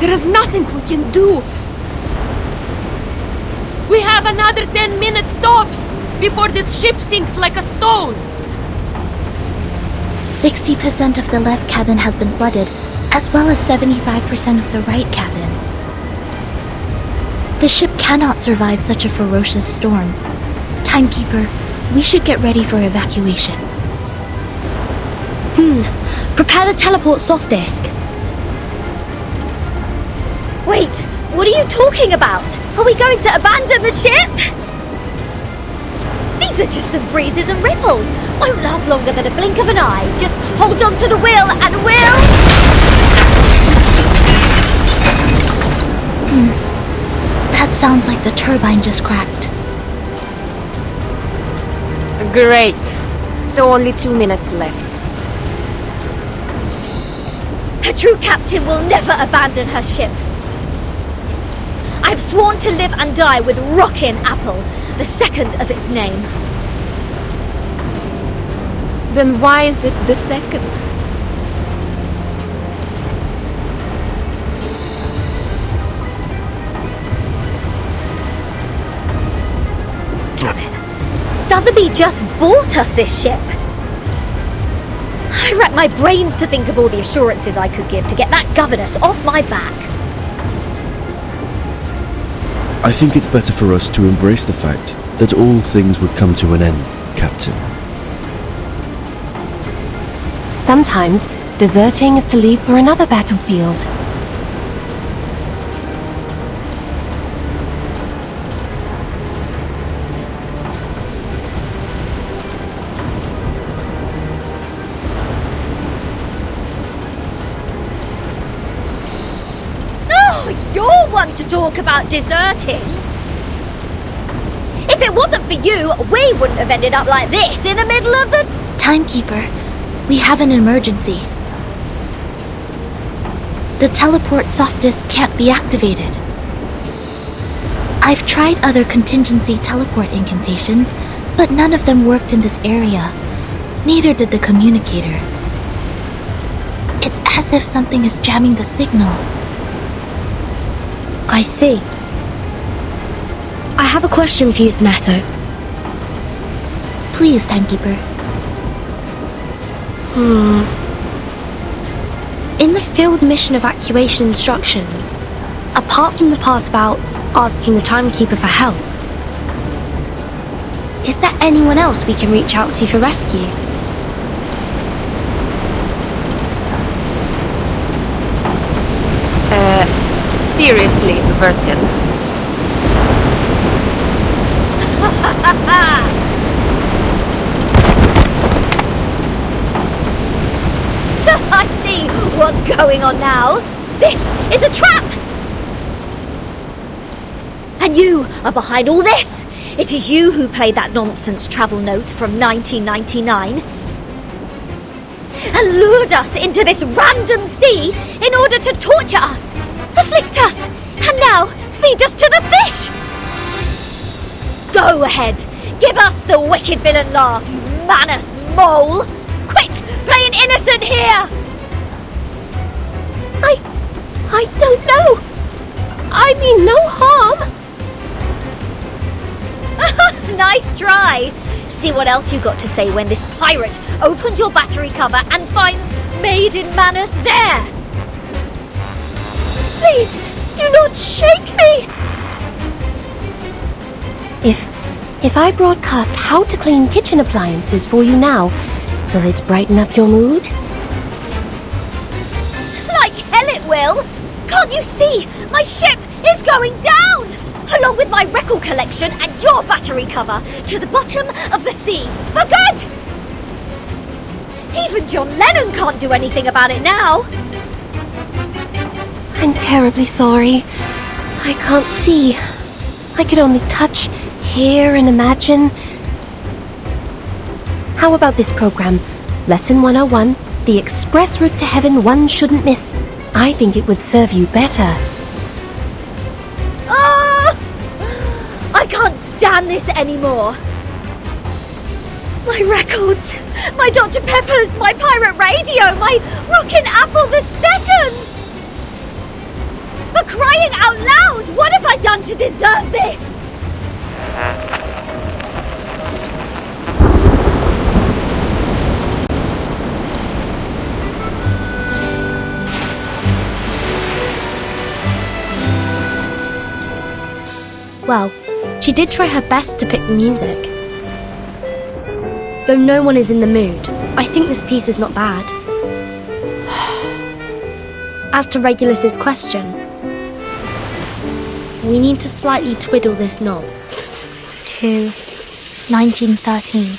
There is nothing we can do. We have another 10 minutes tops before this ship sinks like a stone. 60% of the left cabin has been flooded, as well as 75% of the right cabin. The ship cannot survive such a ferocious storm. Timekeeper, we should get ready for evacuation. Prepare the teleport soft disk. Wait, what are you talking about? Are we going to abandon the ship? These are just some breezes and ripples. Won't last longer than a blink of an eye. Just hold on to the wheel and we'll... That sounds like the turbine just cracked. Great. So only 2 minutes left. A true captain will never abandon her ship. I've sworn to live and die with Rockin' Apple, the second of its name. Then why is it the second? Damn it. Sotheby just bought us this ship. I racked my brains to think of all the assurances I could give to get that governess off my back. I think it's better for us to embrace the fact that all things would come to an end, Captain. Sometimes, deserting is to leave for another battlefield. You're one to talk about deserting. If it wasn't for you, we wouldn't have ended up like this in the middle of the... Timekeeper, we have an emergency. The teleport soft disk can't be activated. I've tried other contingency teleport incantations, but none of them worked in this area. Neither did the communicator. It's as if something is jamming the signal. I see. I have a question for you, Sanato. Please, Timekeeper. In the field mission evacuation instructions, apart from the part about asking the Timekeeper for help, is there anyone else we can reach out to for rescue? Seriously, Vertian. I see what's going on now. This is a trap! And you are behind all this. It is you who played that nonsense travel note from 1999 and lured us into this random sea in order to torture us, afflict us, and now feed us to the fish! Go ahead, give us the wicked villain laugh, you Manus mole! Quit playing innocent here! I don't know! I mean no harm! Nice try! See what else you got to say when this pirate opens your battery cover and finds Made in Manus there! Please, do not shake me! If I broadcast how to clean kitchen appliances for you now, will it brighten up your mood? Like hell it will! Can't you see? My ship is going down! Along with my record collection and your battery cover to the bottom of the sea for good! Even John Lennon can't do anything about it now! I'm terribly sorry. I can't see. I could only touch, hear, and imagine. How about this program? Lesson 101, the express route to heaven one shouldn't miss. I think it would serve you better. I can't stand this anymore. My records, my Dr. Peppers, my pirate radio, my Rockin' Apple II! For crying out loud! What have I done to deserve this? Well, she did try her best to pick the music. Though no one is in the mood, I think this piece is not bad. As to Regulus's question, we need to slightly twiddle this knob. To 1913.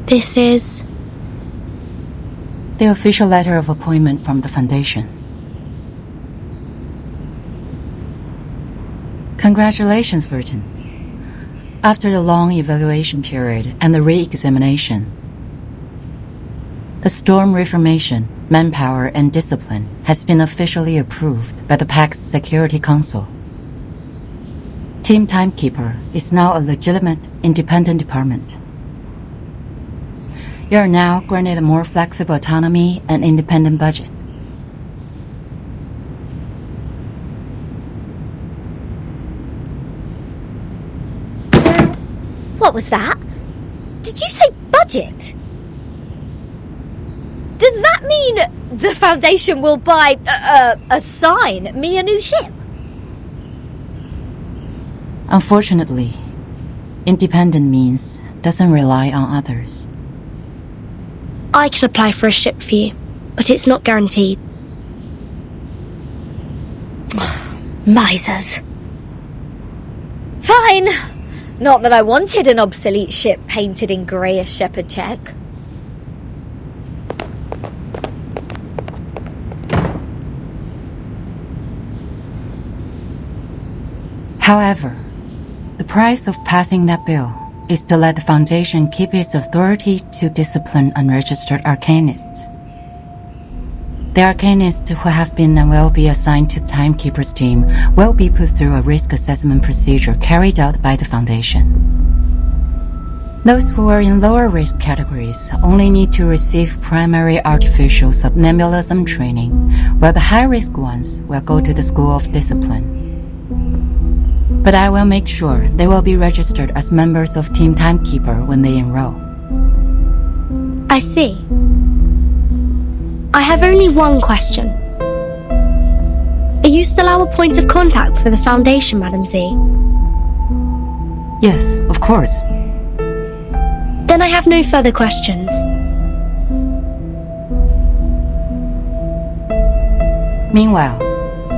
This is... the official letter of appointment from the Foundation. Congratulations, Burton. After the long evaluation period and the re-examination, the Storm Reformation, Manpower and Discipline has been officially approved by the Pact's Security Council. Team Timekeeper is now a legitimate, independent department. You are now granted a more flexible autonomy and independent budget. What was that? Did you say budget? Does that mean the Foundation will assign me a new ship? Unfortunately, independent means doesn't rely on others. I could apply for a ship for you, but it's not guaranteed. Misers. Fine. Not that I wanted an obsolete ship painted in grey as shepherd check. However, the price of passing that bill is to let the Foundation keep its authority to discipline unregistered arcanists. The arcanists who have been and will be assigned to the Timekeeper's team will be put through a risk assessment procedure carried out by the Foundation. Those who are in lower risk categories only need to receive primary artificial somnambulism training, while the high-risk ones will go to the School of Discipline. But I will make sure they will be registered as members of Team Timekeeper when they enroll. I see. I have only one question. Are you still our point of contact for the Foundation, Madam Z? Yes, of course. Then I have no further questions. Meanwhile,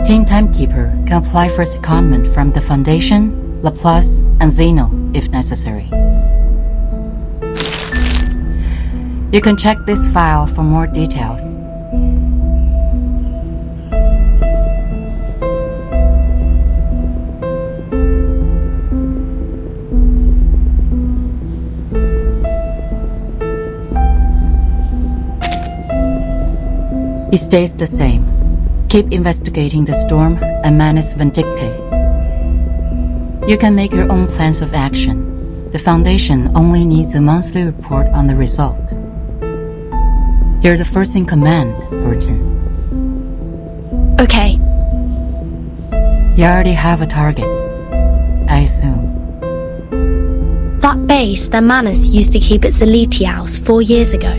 Team Timekeeper can apply for secondment from the Foundation, Laplace, and Zeno if necessary. You can check this file for more details. It stays the same. Keep investigating the storm and Manus Vindictae. You can make your own plans of action. The Foundation only needs a monthly report on the result. You're the first in command, Burton. Okay. You already have a target, I assume. That base that Manus used to keep at Zeliti House 4 years ago.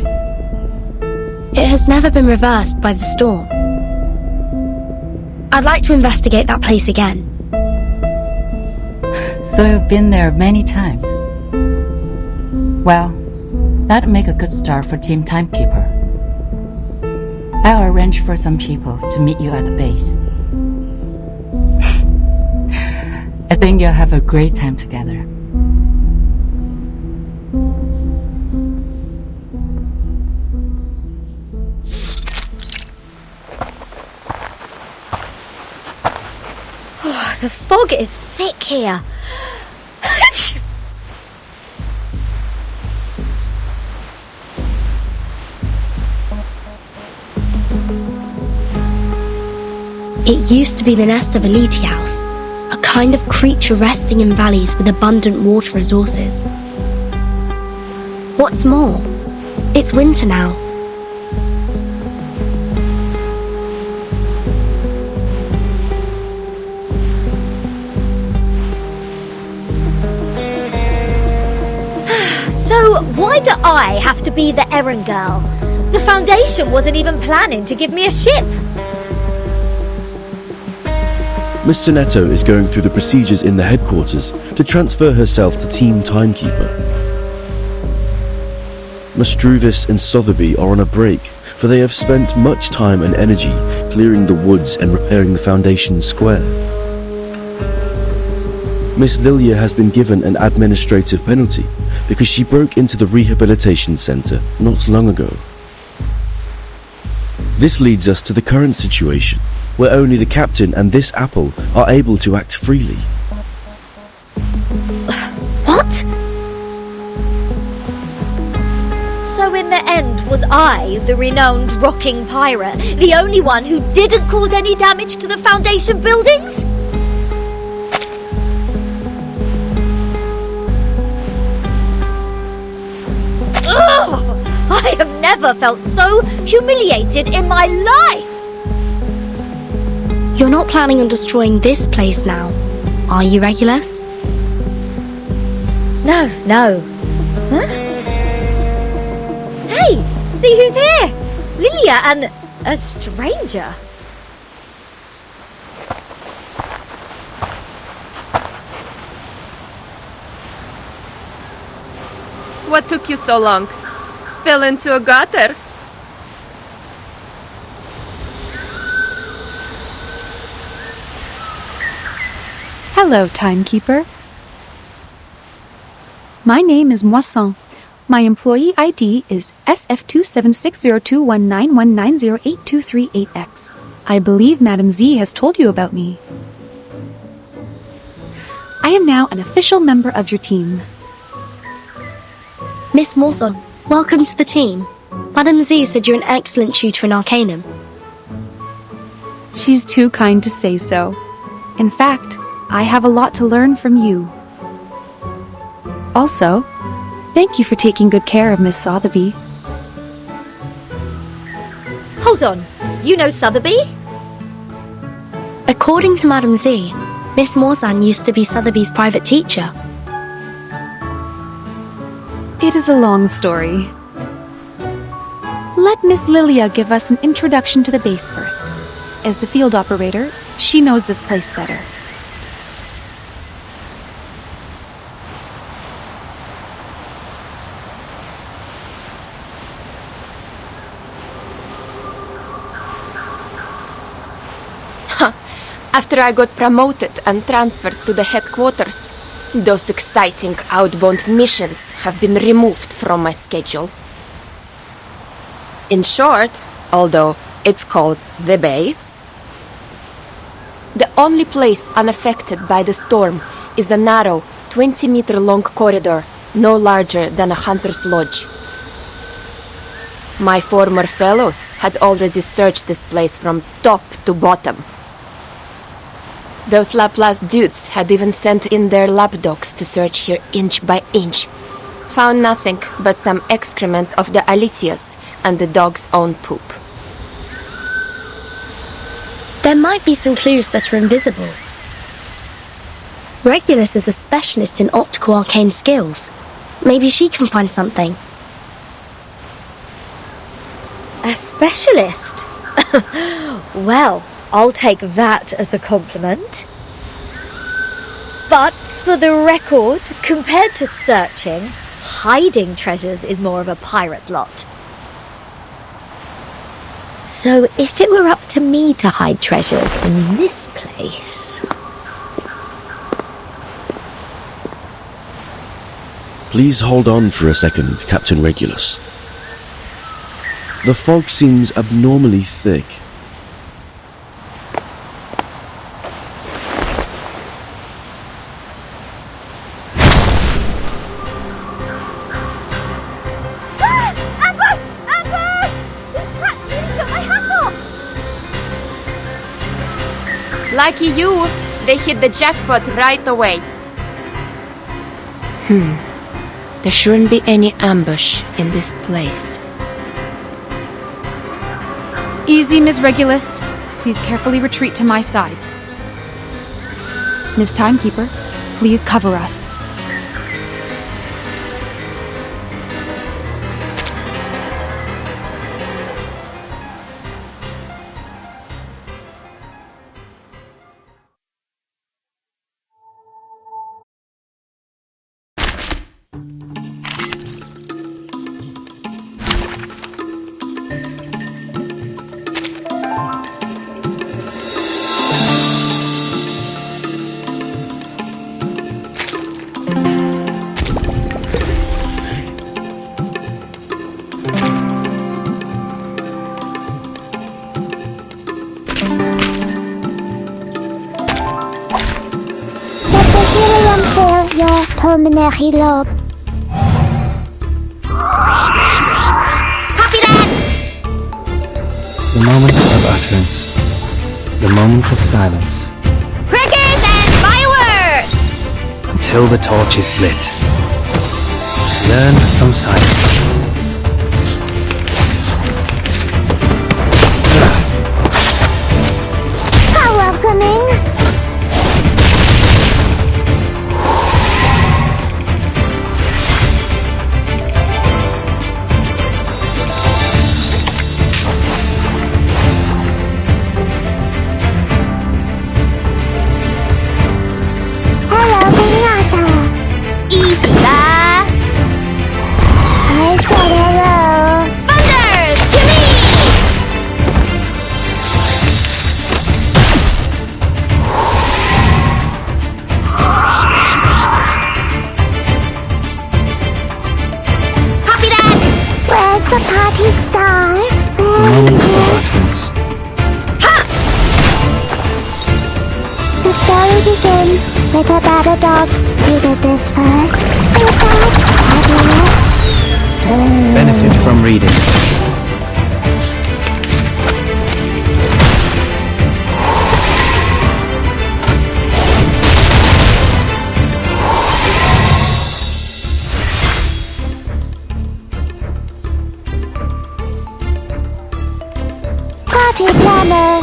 It has never been reversed by the storm. I'd like to investigate that place again. So you've been there many times. Well, that'd make a good start for Team Timekeeper. I'll arrange for some people to meet you at the base. I think you'll have a great time together. The fog is thick here. It used to be the nest of a Litiaus, a kind of creature resting in valleys with abundant water resources. What's more, it's winter now. So why do I have to be the errand girl? The Foundation wasn't even planning to give me a ship. Miss Sonetto is going through the procedures in the headquarters to transfer herself to Team Timekeeper. Mastruvis and Sotheby are on a break, for they have spent much time and energy clearing the woods and repairing the Foundation square. Miss Lilia has been given an administrative penalty because she broke into the rehabilitation center not long ago. This leads us to the current situation, where only the captain and this apple are able to act freely. What? So in the end, was I, the renowned rocking pirate, the only one who didn't cause any damage to the Foundation buildings? Ugh! I have never felt so humiliated in my life! You're not planning on destroying this place now, are you, Regulus? No. Huh? Hey, see who's here? Lilia and a stranger. What took you so long? Fell into a gutter? Hello, Timekeeper. My name is Moisson. My employee ID is SF27602191908238X. I believe Madam Z has told you about me. I am now an official member of your team. Miss Morson, welcome to the team. Madam Z said you're an excellent tutor in Arcanum. She's too kind to say so. In fact, I have a lot to learn from you. Also, thank you for taking good care of Miss Sotheby. Hold on, you know Sotheby? According to Madam Z, Miss Morzan used to be Sotheby's private teacher. It is a long story. Let Miss Lilia give us an introduction to the base first. As the field operator, she knows this place better. After I got promoted and transferred to the headquarters, those exciting outbound missions have been removed from my schedule. In short, although it's called the base, the only place unaffected by the storm is a narrow 20-meter-long corridor no larger than a hunter's lodge. My former fellows had already searched this place from top to bottom. Those Laplace dudes had even sent in their lapdogs to search here inch by inch. Found nothing but some excrement of the Alitius and the dog's own poop. There might be some clues that are invisible. Regulus is a specialist in optical arcane skills. Maybe she can find something. A specialist? Well, I'll take that as a compliment. But for the record, compared to searching, hiding treasures is more of a pirate's lot. So if it were up to me to hide treasures in this place... Please hold on for a second, Captain Regulus. The fog seems abnormally thick. Lucky you, they hit the jackpot right away. There shouldn't be any ambush in this place. Easy, Ms. Regulus. Please carefully retreat to my side. Miss Timekeeper, please cover us. Your pulmonary lobe. Copy that! The moment of utterance. The moment of silence. Crackers and fireworks! Until the torch is lit. Learn from silence. How welcoming! Easy that! I said hello. Thunder to me! Copy that! Where's the party star? The moment of utterance. The story begins with a battle dog who did this first. Without at last. Benefit from reading. Party planner.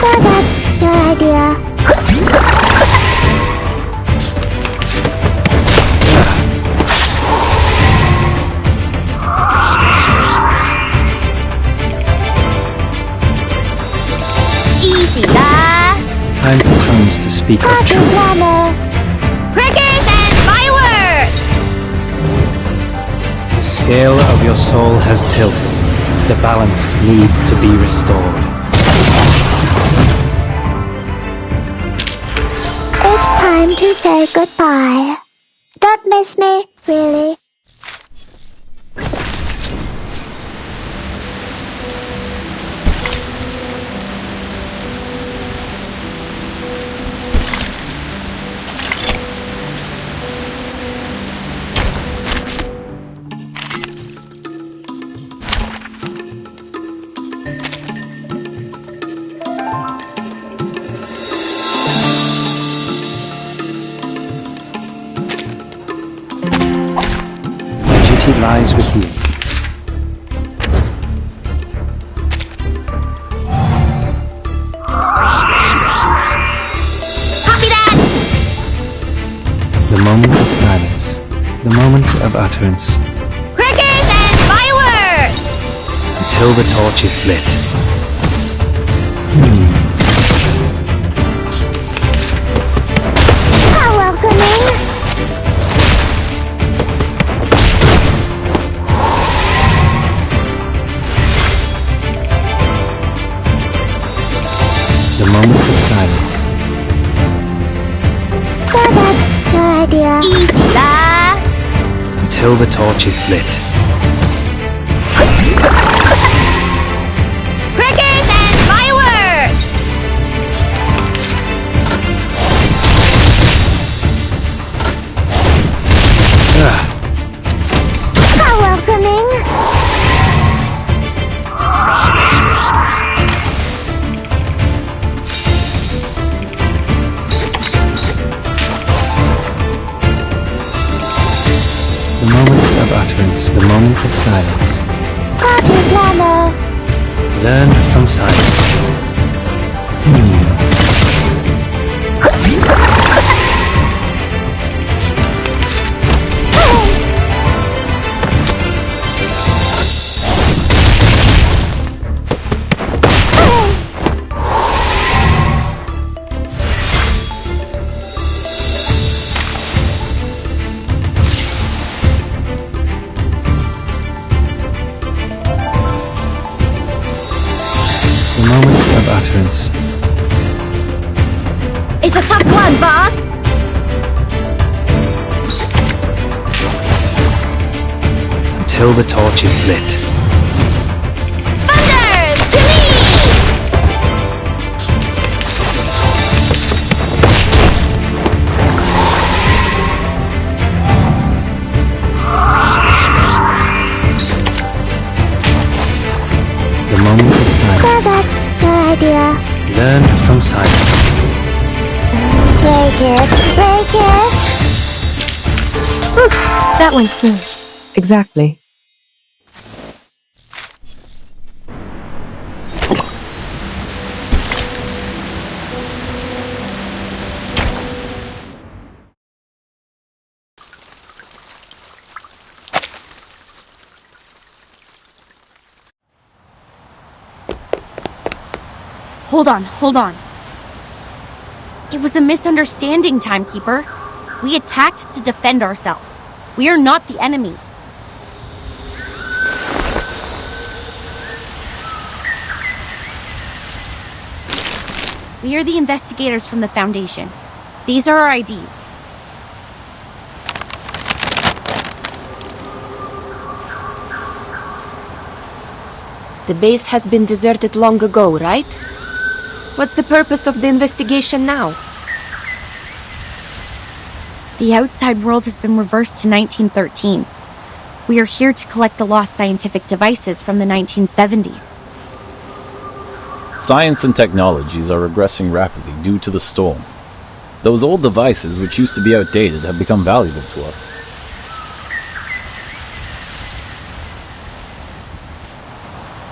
So that's your idea. Easy that! Time for tongues to speak of Party truth. planner. Crackers and fireworks! The scale of your soul has tilted. The balance needs to be restored. It's time to say goodbye. Don't miss me, really. My duty lies with you. Copy that! The moment of silence. The moment of utterance. Crackers and fireworks! Until the torch is lit. How welcoming. The moment of silence. So that's your idea. Easy that! Until the torch is lit. Crackers and fireworks! It's the moment of silence. Party planner. Learn from silence. The moment of utterance. It's a tough one, boss! Until the torch is lit. Thunder! To me! The moment of silence. Well, that's your idea. Learn from silence. Break it. Break it. That went smooth. Exactly. Hold on. It was a misunderstanding, Timekeeper. We attacked to defend ourselves. We are not the enemy. We are the investigators from the Foundation. These are our IDs. The base has been deserted long ago, right? What's the purpose of the investigation now? The outside world has been reversed to 1913. We are here to collect the lost scientific devices from the 1970s. Science and technologies are regressing rapidly due to the storm. Those old devices, which used to be outdated, have become valuable to us.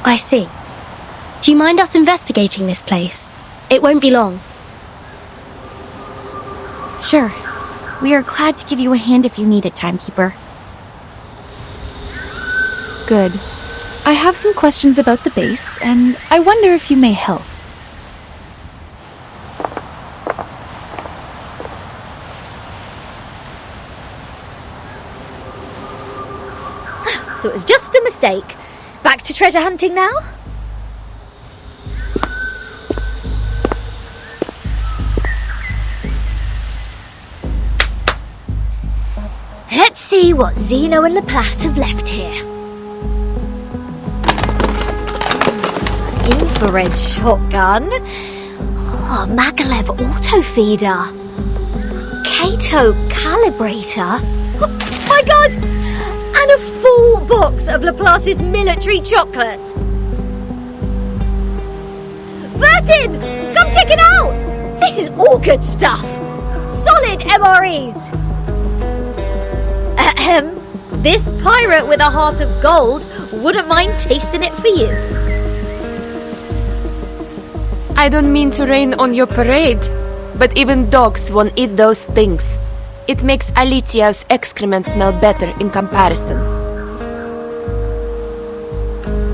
I see. Do you mind us investigating this place? It won't be long. Sure. We are glad to give you a hand if you need it, Timekeeper. Good. I have some questions about the base, and I wonder if you may help. So it was just a mistake. Back to treasure hunting now? Let's see what Zeno and Laplace have left here. Infrared shotgun. Oh, Maglev auto feeder. Kato calibrator. Oh my god! And a full box of Laplace's military chocolate. Vertin! Come check it out! This is all good stuff. Solid MREs. This pirate with a heart of gold wouldn't mind tasting it for you. I don't mean to rain on your parade, but even dogs won't eat those things. It makes Alitia's excrement smell better in comparison.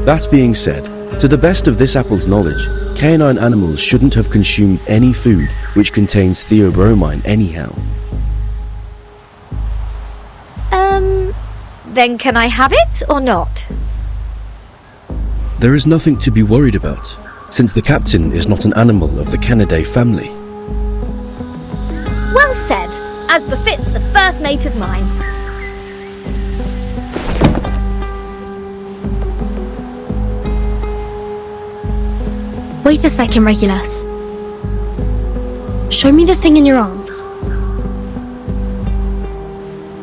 That being said, to the best of this apple's knowledge, canine animals shouldn't have consumed any food which contains theobromine anyhow. Then can I have it or not? There is nothing to be worried about, since the captain is not an animal of the Canidae family. Well said, as befits the first mate of mine. Wait a second, Regulus. Show me the thing in your arms.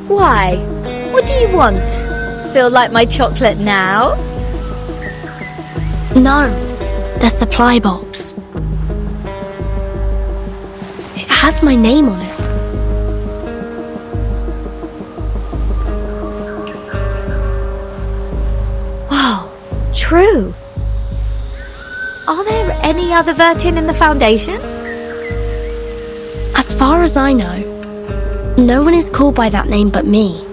Why? What do you want? Feel like my chocolate now? No, the supply box. It has my name on it. crew. Are there any other Vertin in the Foundation? As far as I know, no one is called by that name but me.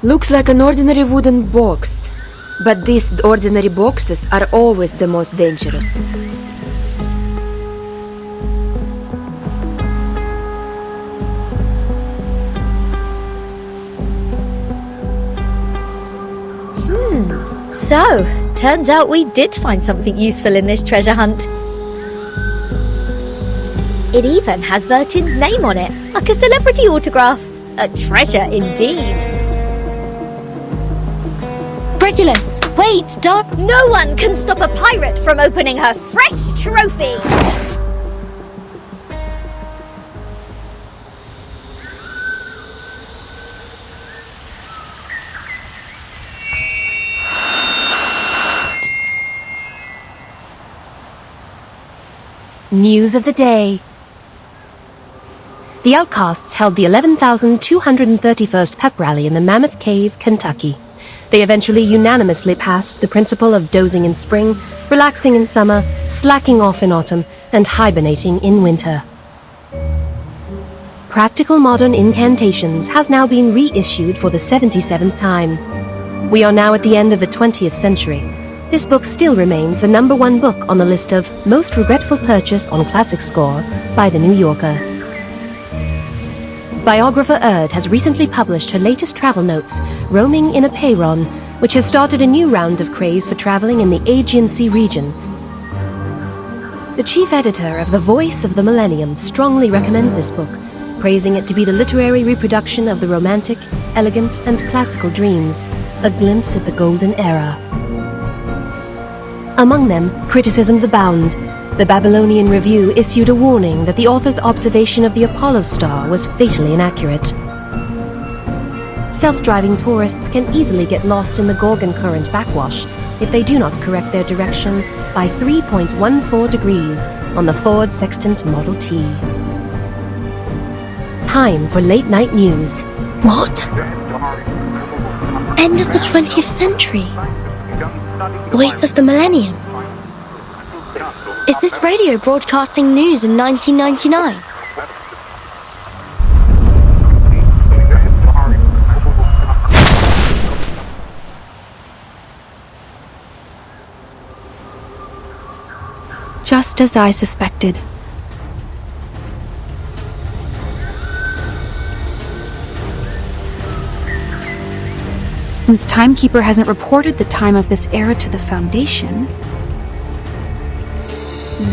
Looks like an ordinary wooden box. But these ordinary boxes are always the most dangerous. So, turns out we did find something useful in this treasure hunt. It even has Vertin's name on it, like a celebrity autograph. A treasure indeed. Regulus, wait, don't... No one can stop a pirate from opening her fresh trophy! News of the day. The Outcasts held the 11,231st pep rally in the Mammoth Cave, Kentucky. They eventually unanimously passed the principle of dozing in spring, relaxing in summer, slacking off in autumn, and hibernating in winter. Practical Modern Incantations has now been reissued for the 77th time. We are now at the end of the 20th century. This book still remains the #1 book on the list of Most Regretful Purchase on Classic Score by The New Yorker. Biographer Erd has recently published her latest travel notes, Roaming in a Peyron, which has started a new round of craze for traveling in the Aegean Sea region. The chief editor of The Voice of the Millennium strongly recommends this book, praising it to be the literary reproduction of the romantic, elegant, and classical dreams, a glimpse at the golden era. Among them, criticisms abound. The Babylonian Review issued a warning that the author's observation of the Apollo star was fatally inaccurate. Self-driving tourists can easily get lost in the Gorgon Current backwash if they do not correct their direction by 3.14 degrees on the Ford Sextant Model T. Time for late night news. What? End of the 20th century? Voice of the Millennium? Is this radio broadcasting news in 1999? Just as I suspected. Since Timekeeper hasn't reported the time of this era to the Foundation,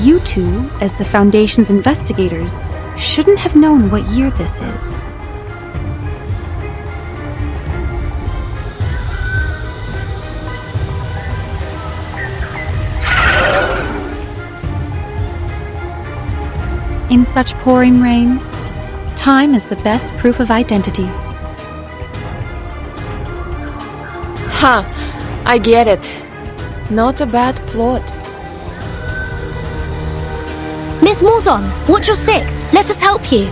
you two, as the Foundation's investigators, shouldn't have known what year this is. In such pouring rain, time is the best proof of identity. Ha! I get it. Not a bad plot. Miss Morzon, watch your six. Let us help you.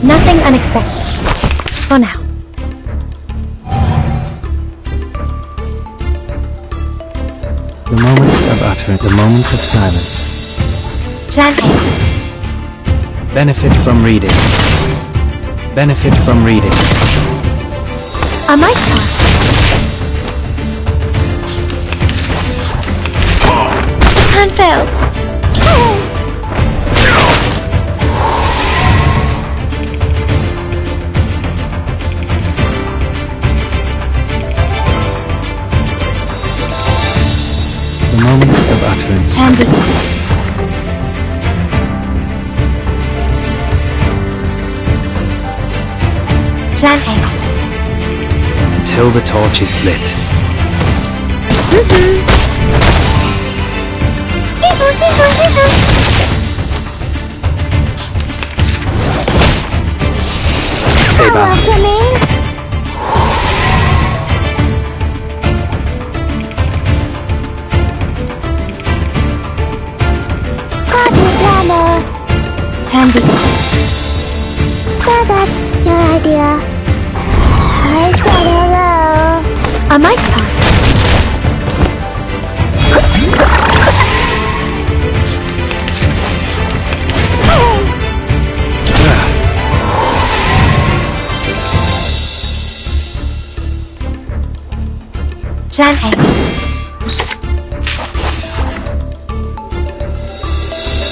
Nothing unexpected. For now. The moment of utterance, the moment of silence. Plan A. Benefit from reading. Benefit from reading. A mice cast. Plan failed. The moment of utterance. Andy. Plan A. Until the torch is lit. Stay balanced. Party planner. Pansy. So that's your idea. I said hello. A mice pass. Plan A.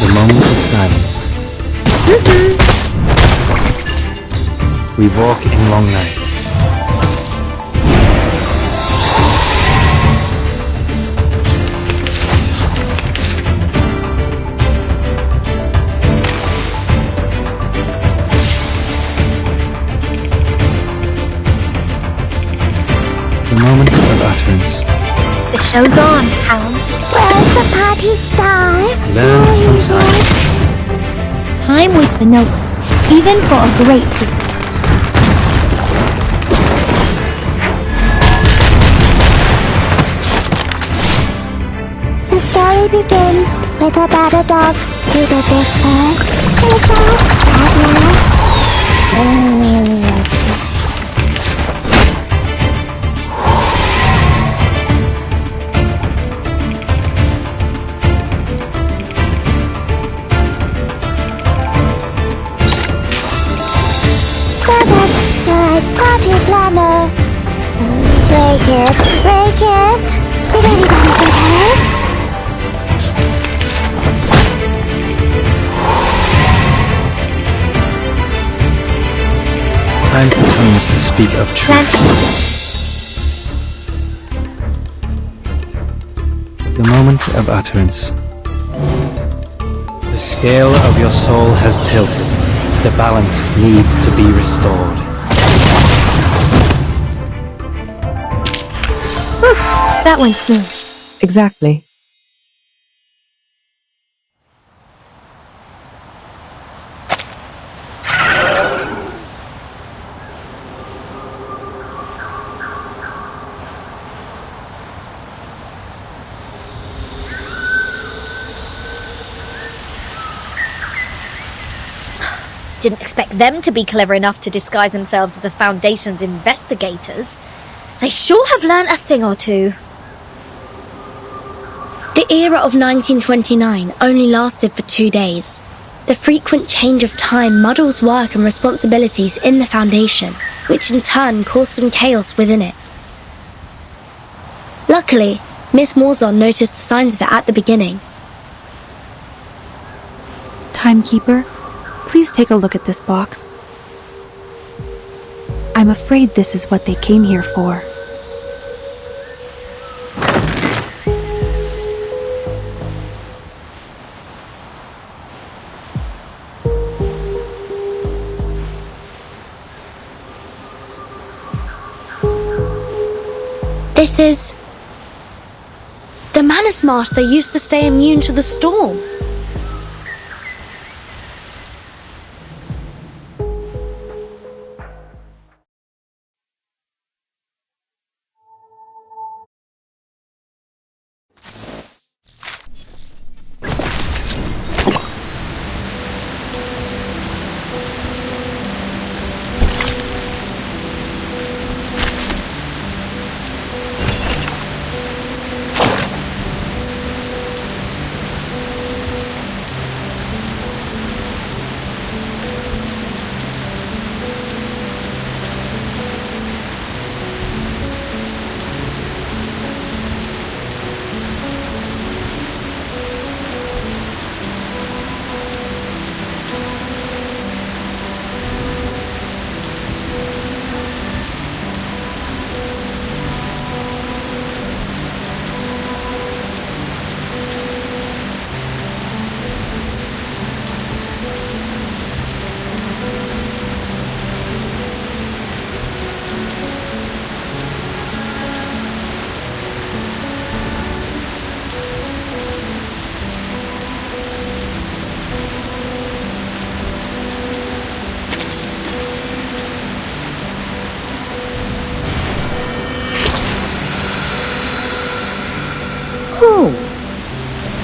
The moment of silence. We walk in long nights. The moment of utterance. The show's on, hounds. Where's the party star? Learn from silence. Time waits for no one, even for a great people. The story begins with a battle dog who did this first. Look out, at last. Party planner. Break it, break it. Did anybody get hurt? Time for tongues to speak of truth. The moment of utterance. The scale of your soul has tilted. The balance needs to be restored. That went smooth. Exactly. Didn't expect them to be clever enough to disguise themselves as a Foundation's investigators. They sure have learnt a thing or two. The era of 1929 only lasted for 2 days. The frequent change of time muddles work and responsibilities in the Foundation, which in turn caused some chaos within it. Luckily, Miss Morzon noticed the signs of it at the beginning. Timekeeper, please take a look at this box. I'm afraid this is what they came here for. This is... the Manus Master used to stay immune to the storm.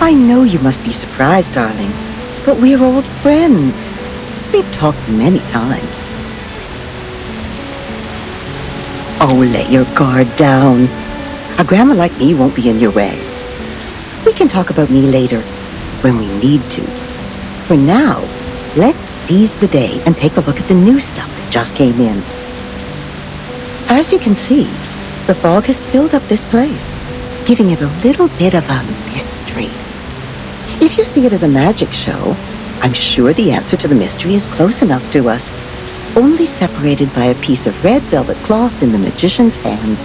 I know you must be surprised, darling, but we're old friends. We've talked many times. Oh, let your guard down. A grandma like me won't be in your way. We can talk about me later, when we need to. For now, let's seize the day and take a look at the new stuff that just came in. As you can see, the fog has filled up this place, giving it a little bit of a mystery. If you see it as a magic show, I'm sure the answer to the mystery is close enough to us, only separated by a piece of red velvet cloth in the magician's hand.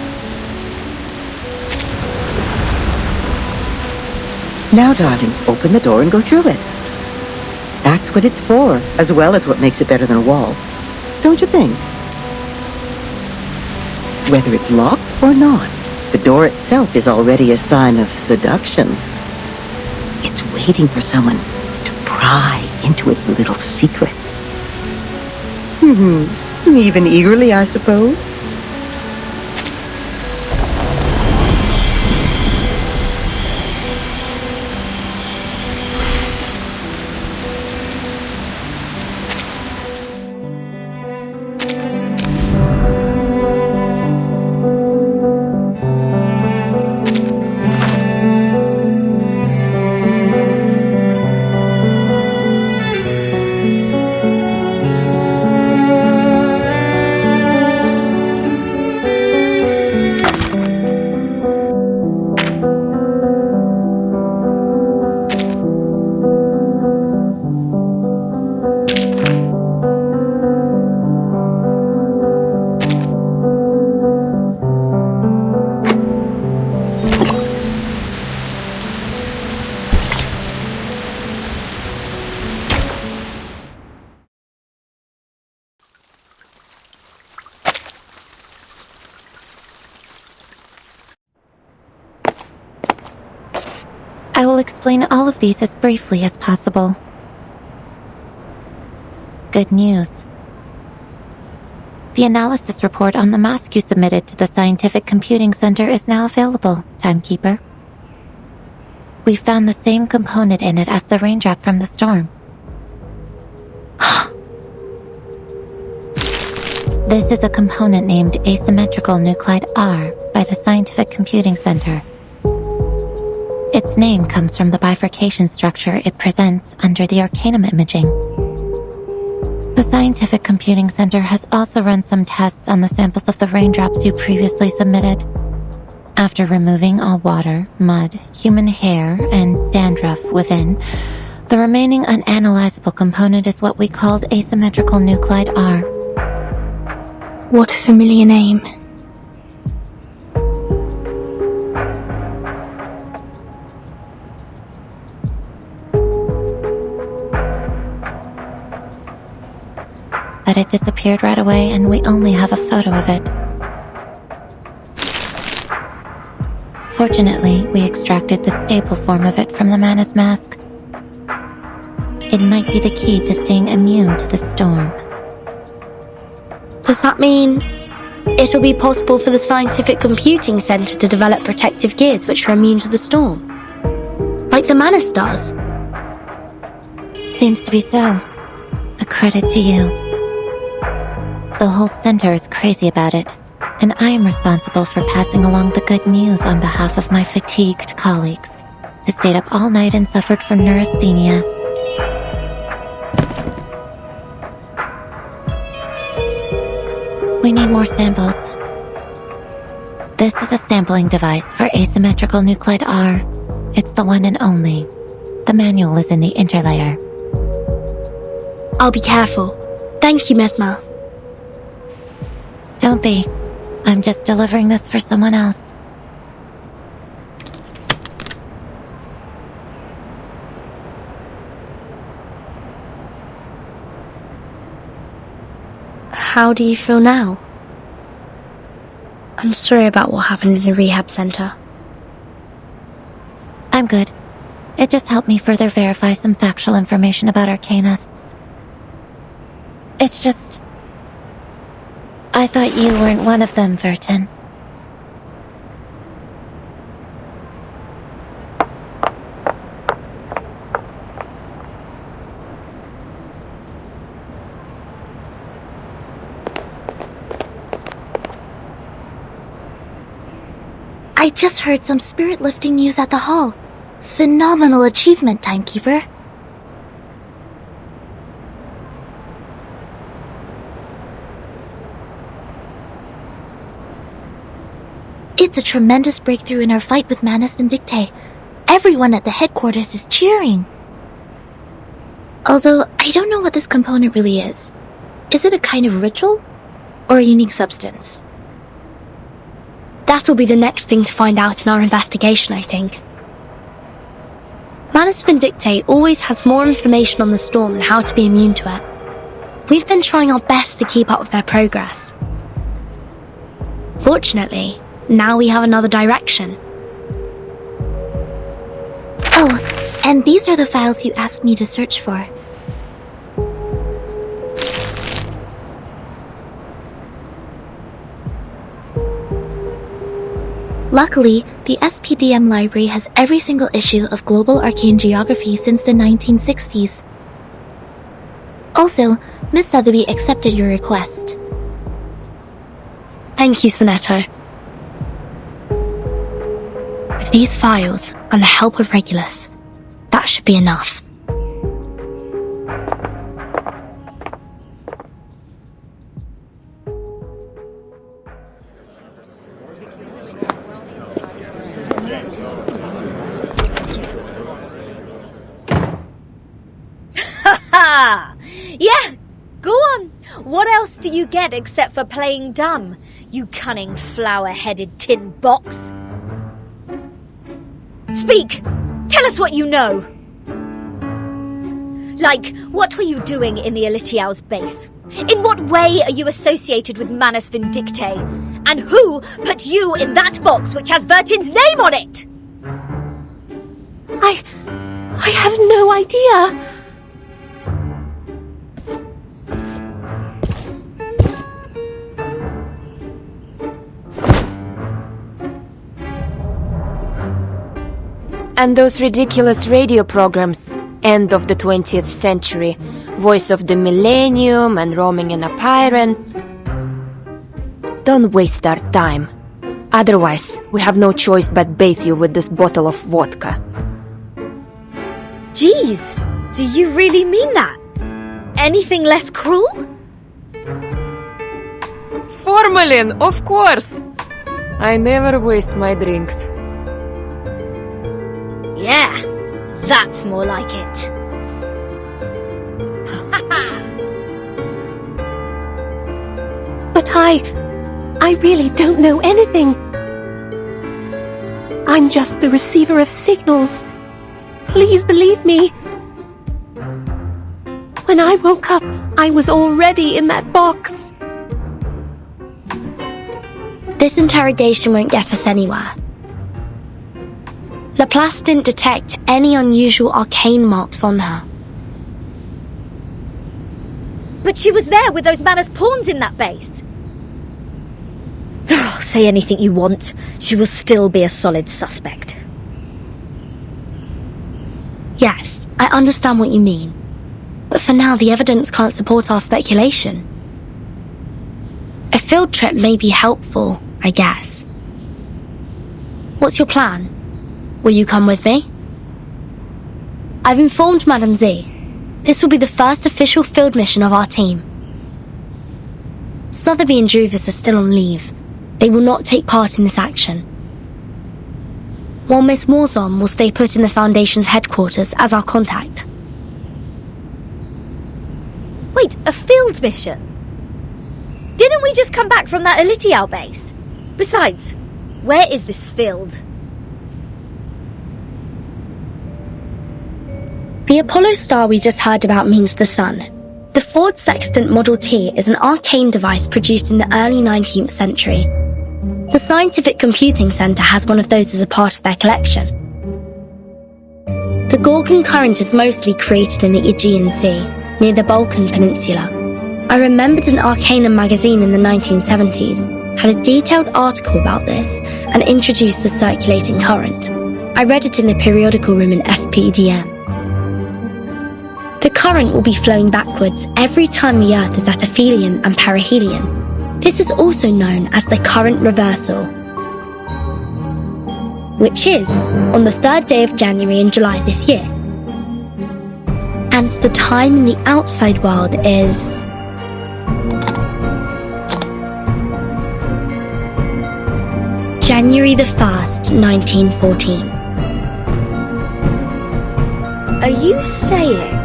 Now, darling, open the door and go through it. That's what it's for, as well as what makes it better than a wall. Don't you think? Whether it's locked or not, the door itself is already a sign of seduction. It's waiting for someone to pry into its little secrets. Even eagerly, I suppose. I will explain all of these as briefly as possible. Good news. The analysis report on the mask you submitted to the Scientific Computing Center is now available, Timekeeper. We found the same component in it as the raindrop from the storm. This is a component named asymmetrical nuclide R by the Scientific Computing Center. Its name comes from the bifurcation structure it presents under the Arcanum imaging. The Scientific Computing Center has also run some tests on the samples of the raindrops you previously submitted. After removing all water, mud, human hair, and dandruff within, the remaining unanalyzable component is what we called asymmetrical nuclide R. What a familiar name. But it disappeared right away and we only have a photo of it. Fortunately, we extracted the stable form of it from the Manus mask. It might be the key to staying immune to the storm. Does that mean it'll be possible for the Scientific Computing Center to develop protective gears which are immune to the storm? Like the Manus does? Seems to be so. A credit to you. The whole center is crazy about it, and I am responsible for passing along the good news on behalf of my fatigued colleagues, who stayed up all night and suffered from neurasthenia. We need more samples. This is a sampling device for asymmetrical nuclide R. It's the one and only. The manual is in the interlayer. I'll be careful. Thank you, Mesmer. Don't be. I'm just delivering this for someone else. How do you feel now? I'm sorry about what happened in the rehab center. I'm good. It just helped me further verify some factual information about Arcanists. It's just... I thought you weren't one of them, Vertin. I just heard some spirit-lifting news at the hall. Phenomenal achievement, Timekeeper. It's a tremendous breakthrough in our fight with Manus Vindictae. Everyone at the headquarters is cheering. Although, I don't know what this component really is. Is it a kind of ritual? Or a unique substance? That'll be the next thing to find out in our investigation, I think. Manus Vindictae always has more information on the storm and how to be immune to it. We've been trying our best to keep up with their progress. Fortunately, now we have another direction. Oh, and these are the files you asked me to search for. Luckily, the SPDM library has every single issue of Global Arcane Geography since the 1960s. Also, Miss Sotheby accepted your request. Thank you, Sonetto. With these files, and the help of Regulus, that should be enough. Yeah, go on. What else do you get except for playing dumb, you cunning flower-headed tin box? Speak! Tell us what you know! Like, what were you doing in the Elitiao's base? In what way are you associated with Manus Vindictae? And who put you in that box which has Vertin's name on it? I have no idea. And those ridiculous radio programs, end of the 20th century, voice of the millennium and roaming in a Pyren. Don't waste our time. Otherwise, we have no choice but bathe you with this bottle of vodka. Jeez, do you really mean that? Anything less cruel? Formalin, of course! I never waste my drinks. Yeah, that's more like it. But I really don't know anything. I'm just the receiver of signals. Please believe me. When I woke up, I was already in that box. This interrogation won't get us anywhere. Laplace didn't detect any unusual arcane marks on her. But she was there with those Manus pawns in that base. Say anything you want, she will still be a solid suspect. Yes, I understand what you mean. But for now, the evidence can't support our speculation. A field trip may be helpful, I guess. What's your plan? Will you come with me? I've informed Madame Z. This will be the first official field mission of our team. Sotheby and Druvis are still on leave. They will not take part in this action. While Miss Morzon will stay put in the Foundation's headquarters as our contact. Wait, a field mission? Didn't we just come back from that Elitiao base? Besides, where is this field? The Apollo star we just heard about means the sun. The Ford Sextant Model T is an arcane device produced in the early 19th century. The Scientific Computing Centre has one of those as a part of their collection. The Gorgon current is mostly created in the Aegean Sea, near the Balkan Peninsula. I remembered an Arcanum magazine in the 1970s had a detailed article about this and introduced the circulating current. I read it in the periodical room in SPDM. The current will be flowing backwards every time the Earth is at aphelion and perihelion. This is also known as the current reversal. which is on the 3rd day of January in July this year. And the time in the outside world is... January the 1st, 1914. Are you saying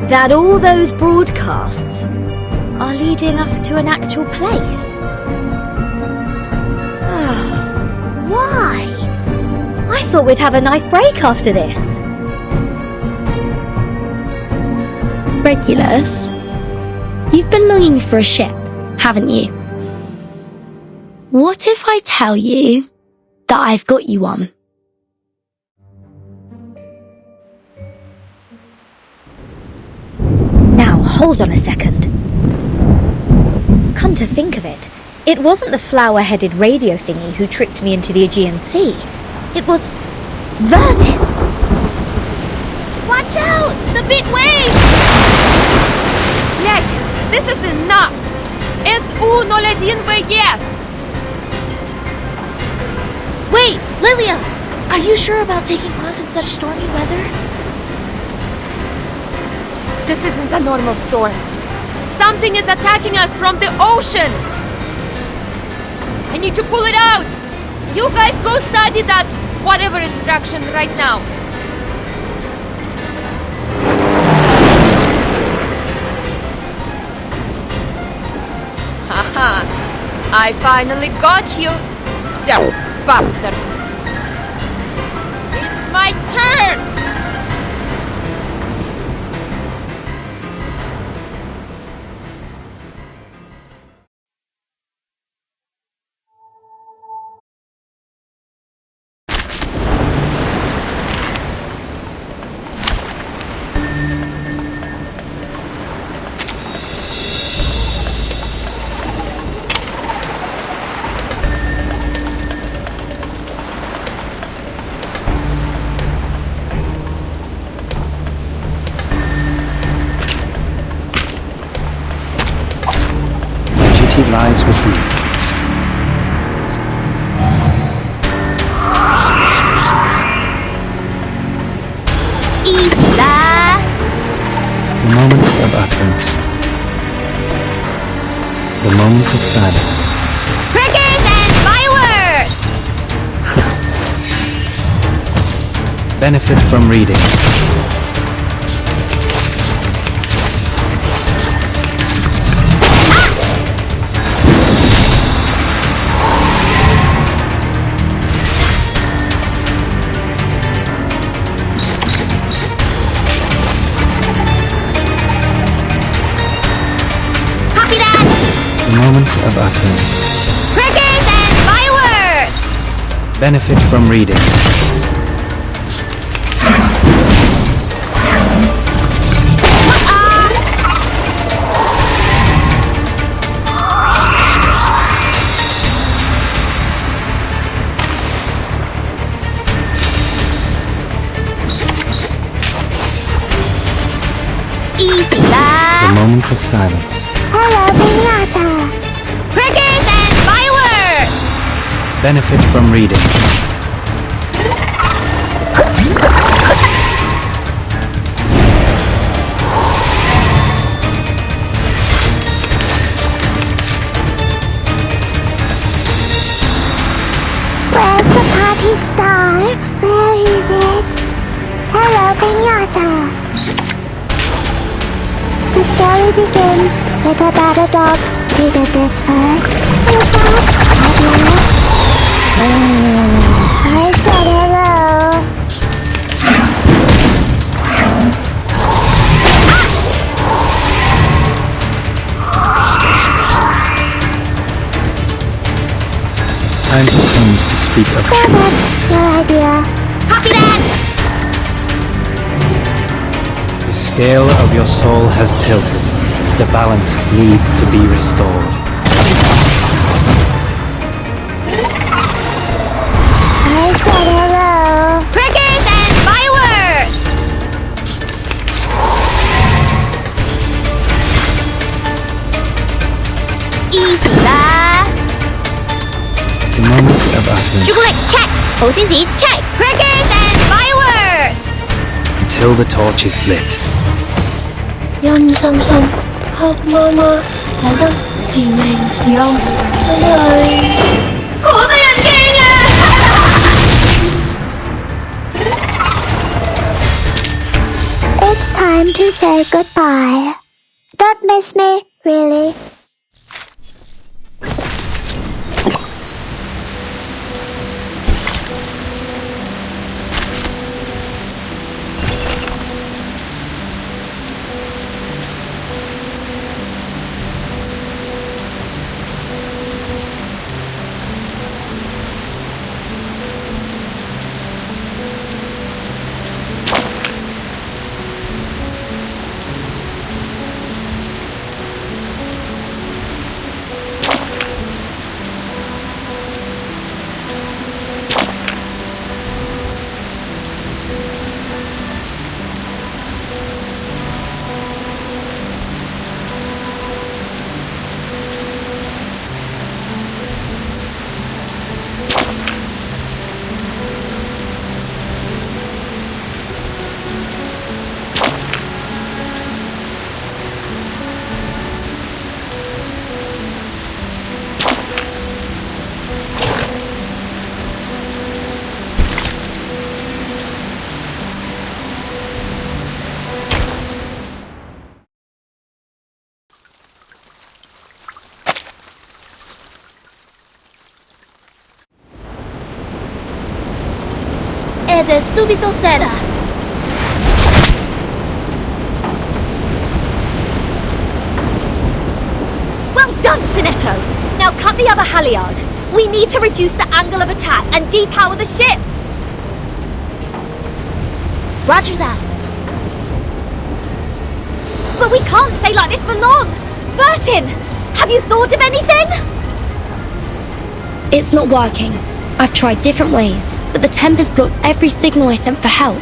that all those broadcasts are leading us to an actual place? Why? I thought we'd have a nice break after this. Regulus, you've been longing for a ship, haven't you? What if I tell you that I've got you one? Now, hold on a second. Come to think of it, it wasn't the flower-headed radio thingy who tricked me into the Aegean Sea. It was Vertin. Watch out! The big waves! Блять, this is enough! SU-01B! Wait, Lilia! Are you sure about taking off in such stormy weather? This isn't a normal storm. Something is attacking us from the ocean! I need to pull it out! You guys go study that whatever instruction right now. Haha! I finally got you! Down, bastard! It's my turn! Lies with you. Easy there! The moment of utterance. The moment of silence. Crickets and fireworks! Benefit from reading. Moment of utterance. Crickets and fireworks! Benefit from reading. Easy there! The moment of silence. Hello, Pinata. Crickets and fireworks! Benefit from reading. Where's the party star? Where is it? Hello, Pinata. The story begins with a battle dog who did this first. In fact, at last. I said hello. Time comes to speak of So truth. that's your idea. Copy that! The scale of your soul has tilted. The balance needs to be restored. I said hello. Crickets and fireworks! Easy there! The moment of utterance. 朱古力 check， 好仙子 check， crackers and fireworks。 Until the torch is lit. 陰森森，黑麻麻，睇得時明時暗，真係好得人驚啊！It's time to say goodbye. Don't miss me, really. Ed è subito sera. Well done, Sinetto! Now cut the other halyard. We need to reduce the angle of attack and depower the ship. Roger that. But we can't stay like this for long. Bertin, have you thought of anything? It's not working. I've tried different ways, but the Tempest blocked every signal I sent for help.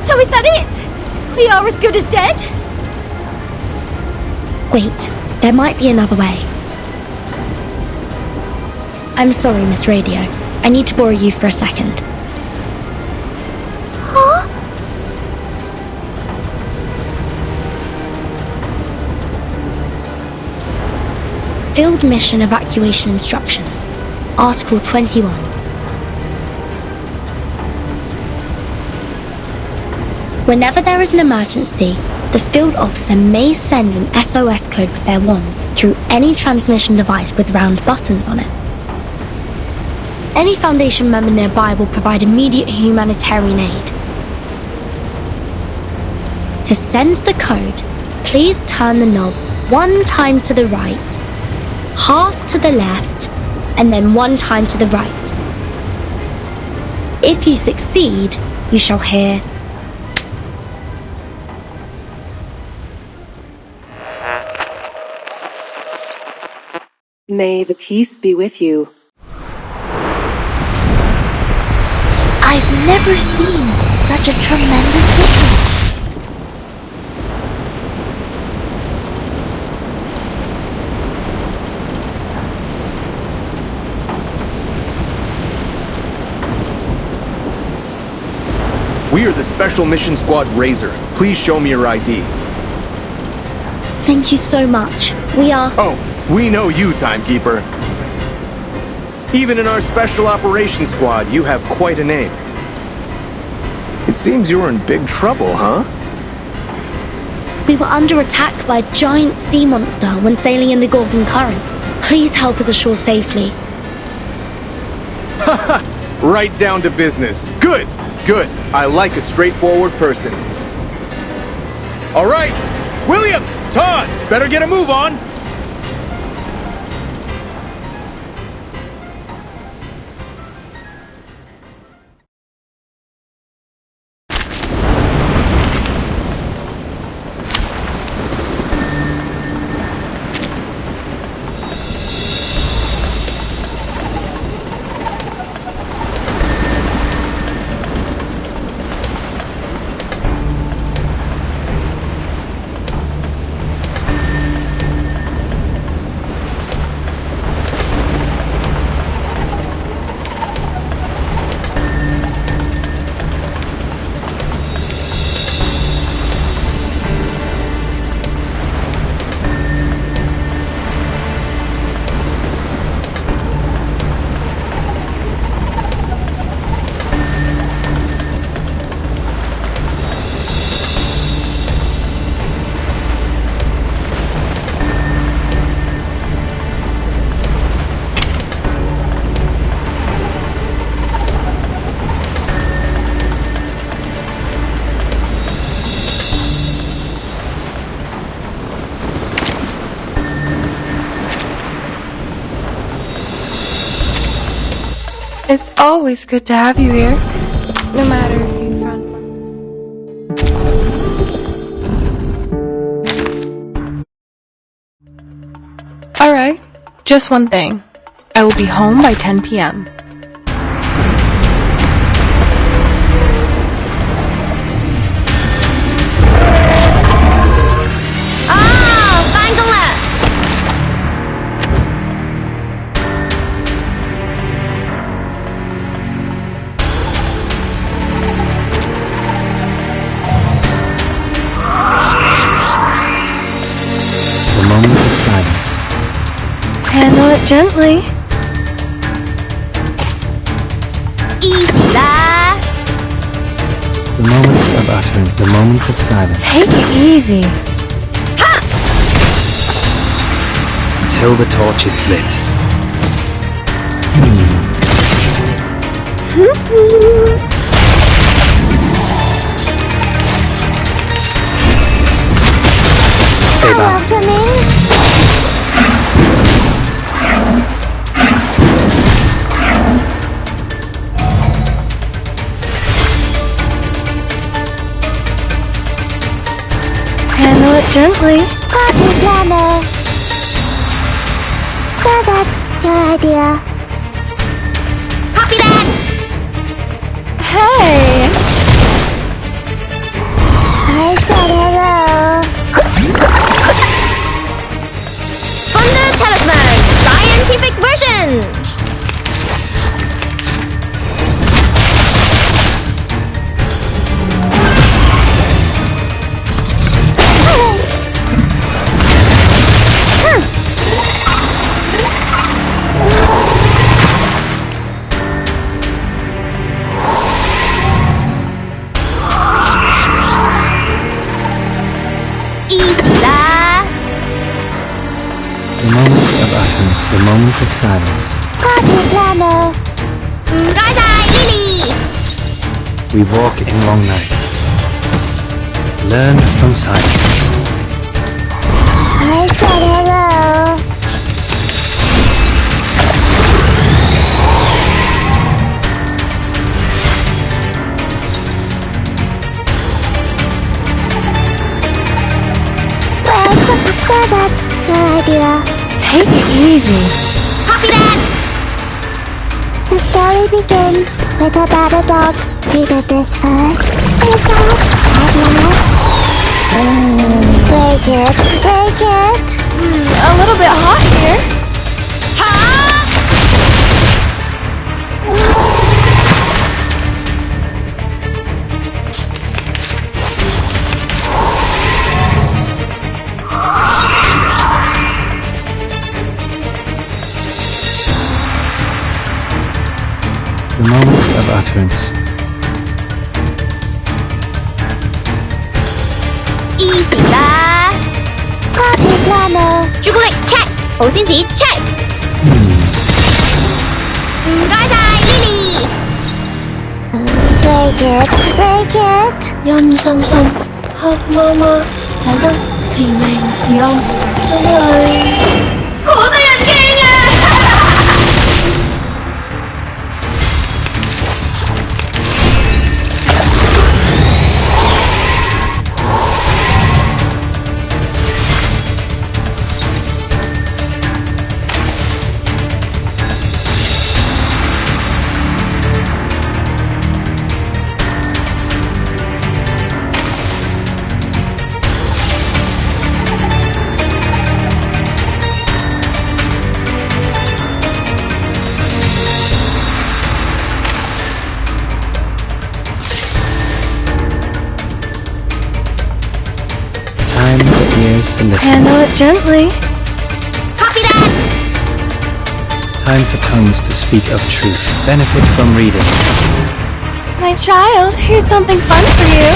So is that it? We are as good as dead? Wait, there might be another way. I'm sorry, Miss Radio. I need to borrow you for a second. Huh? Field Mission Evacuation Instructions, Article 21. Whenever there is an emergency, the field officer may send an SOS code with their wands through any transmission device with round buttons on it. Any Foundation member nearby will provide immediate humanitarian aid. To send the code, please turn the knob 1 time to the right, half to the left, and then 1 time to the right. If you succeed, you shall hear May the peace be with you. I've never seen such a tremendous victory. We are the Special Mission Squad Razor. Please show me your ID. Thank you so much. We are... Oh, we know you, Timekeeper. Even in our Special Operations Squad, you have quite a name. It seems you're in big trouble, huh? We were under attack by a giant sea monster when sailing in the Gorgon Current. Please help us ashore safely. Haha! Right down to business. Good! Good. I like a straightforward person. All right! William! Todd! Better get a move on! It's always good to have you here, no matter if you found... Alright, just one thing. I will be home by 10 p.m. The moment of silence. Handle it gently. Easy lah. The moment of utterance. The moment of silence. Take it easy. Until the torch is lit. Stay balanced. Handle it gently. Party planner. So that's your idea. Copy that. Hey! I said hello. Thunder Talisman Scientific Version. The moment of utterance. The moment of silence. Party planner. Lily. We walk in long nights. Learn from silence. I said hello. So that's your idea. Take it easy. Copy that. The story begins with a battle dog. He did this first. The dog at last. Break it, break it. A little bit hot here. The moment of utterance. Easy lah. Party planner. 朱古力 check， 保鮮紙 check。唔該晒 Lily。Break it, break it。陰森森，黑媽媽，睇得是明是暗，真係好得人驚啊！Time for ears to listen. Handle it gently. Copy that. Time for tongues to speak of truth. Benefit from reading. My child, here's something fun for you.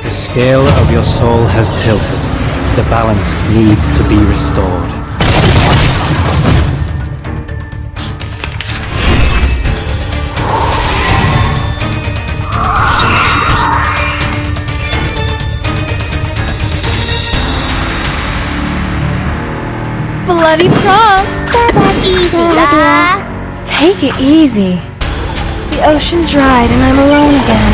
The scale of your soul has tilted. The balance needs to be restored. bloody trunk! Easy there! Take it easy. The ocean dried and I'm alone again.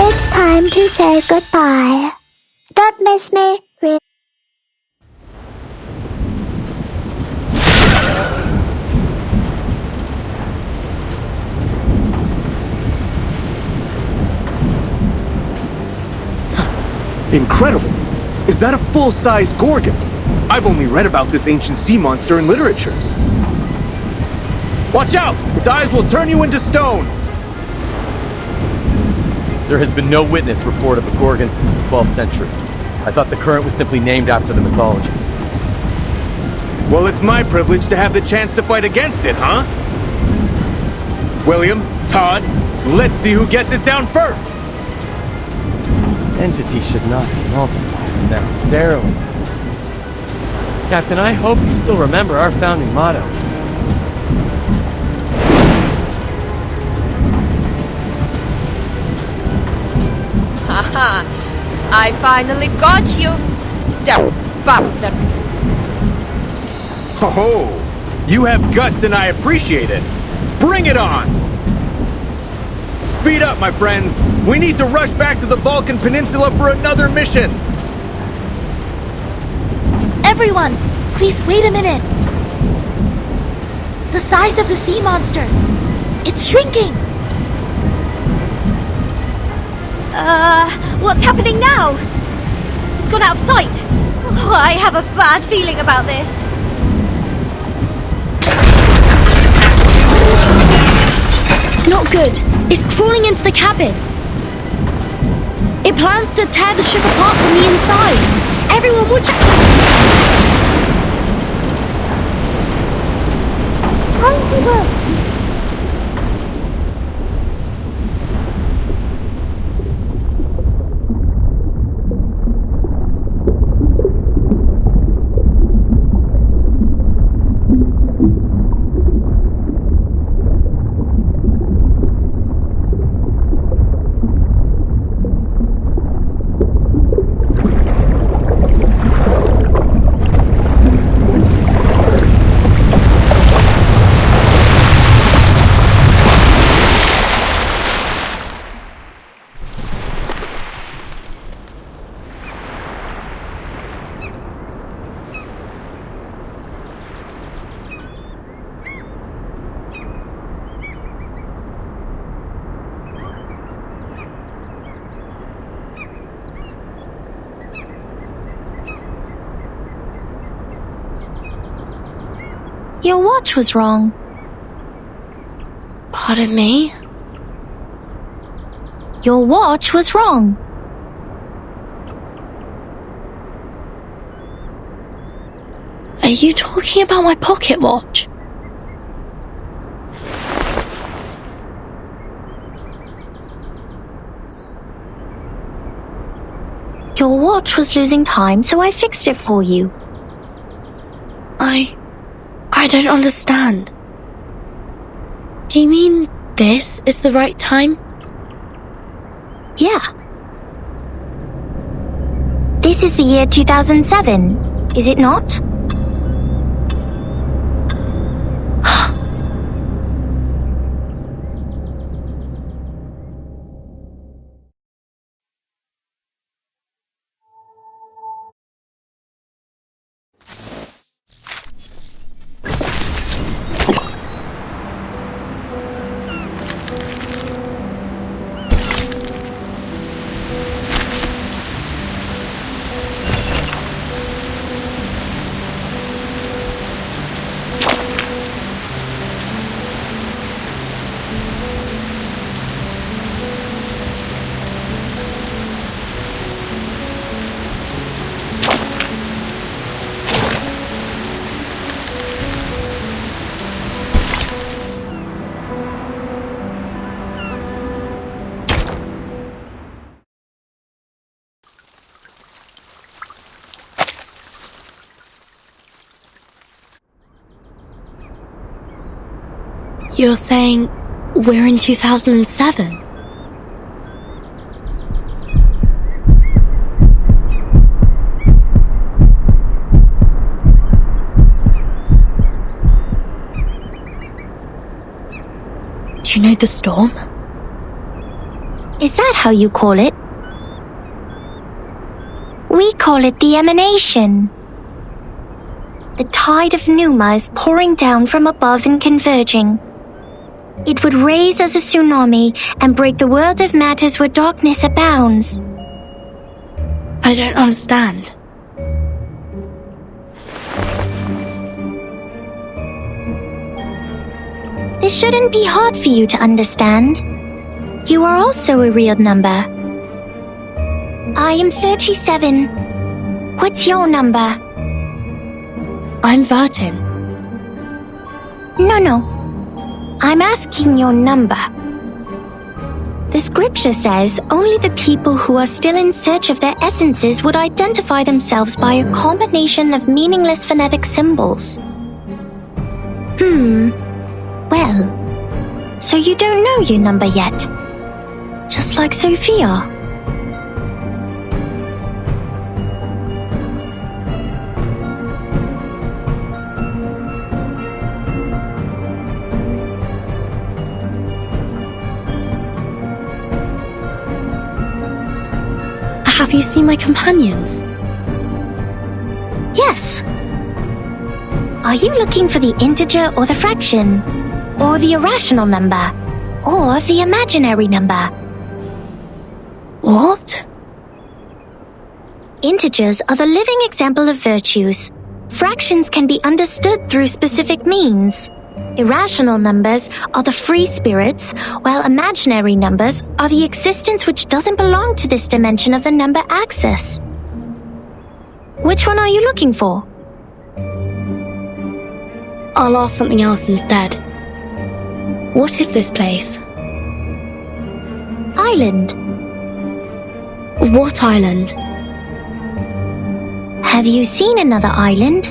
It's time to say goodbye. Don't miss me. Incredible! Is that a full-size Gorgon? I've only read about this ancient sea monster in literatures. Watch out! Its eyes will turn you into stone! There has been no witness report of a Gorgon since the 12th century. I thought the current was simply named after the mythology. Well, it's my privilege to have the chance to fight against it, huh? William, Todd, let's see who gets it down first! Entity should not be multiplied unnecessarily. Captain, I hope you still remember our founding motto. Haha! I finally got you! Don't bother. Ho-ho! You have guts and I appreciate it! Bring it on! Speed up, my friends! We need to rush back to the Balkan Peninsula for another mission! Everyone, please wait a minute. The size of the sea monster. It's shrinking. What's happening now? It's gone out of sight. Oh, I have a bad feeling about this. Not good. It's crawling into the cabin. It plans to tear the ship apart from the inside. Everyone watch out! Your watch was wrong. Pardon me? Your watch was wrong. Are you talking about my pocket watch? Your watch was losing time, so I fixed it for you. I don't understand. Do you mean this is the right time? Yeah. This is the year 2007, is it not? You're saying we're in 2007? You know the storm? Is that how you call it? We call it the emanation. The tide of Numa is pouring down from above and converging. It would raise as a tsunami and break the world of matters where darkness abounds. I don't understand. This shouldn't be hard for you to understand. You are also a real number. I am 37. What's your number? I'm Vertin. No. I'm asking your number. The scripture says only the people who are still in search of their essences would identify themselves by a combination of meaningless phonetic symbols. Well, so you don't know your number yet. Just like Sophia. Have you seen my companions? Yes. Are you looking for the integer or the fraction? Or the irrational number? Or the imaginary number? What? Integers are the living example of virtues. Fractions can be understood through specific means. Irrational numbers are the free spirits, while imaginary numbers are the existence which doesn't belong to this dimension of the number axis. Which one are you looking for? I'll ask something else instead. What is this place? Island. What island? Have you seen another island?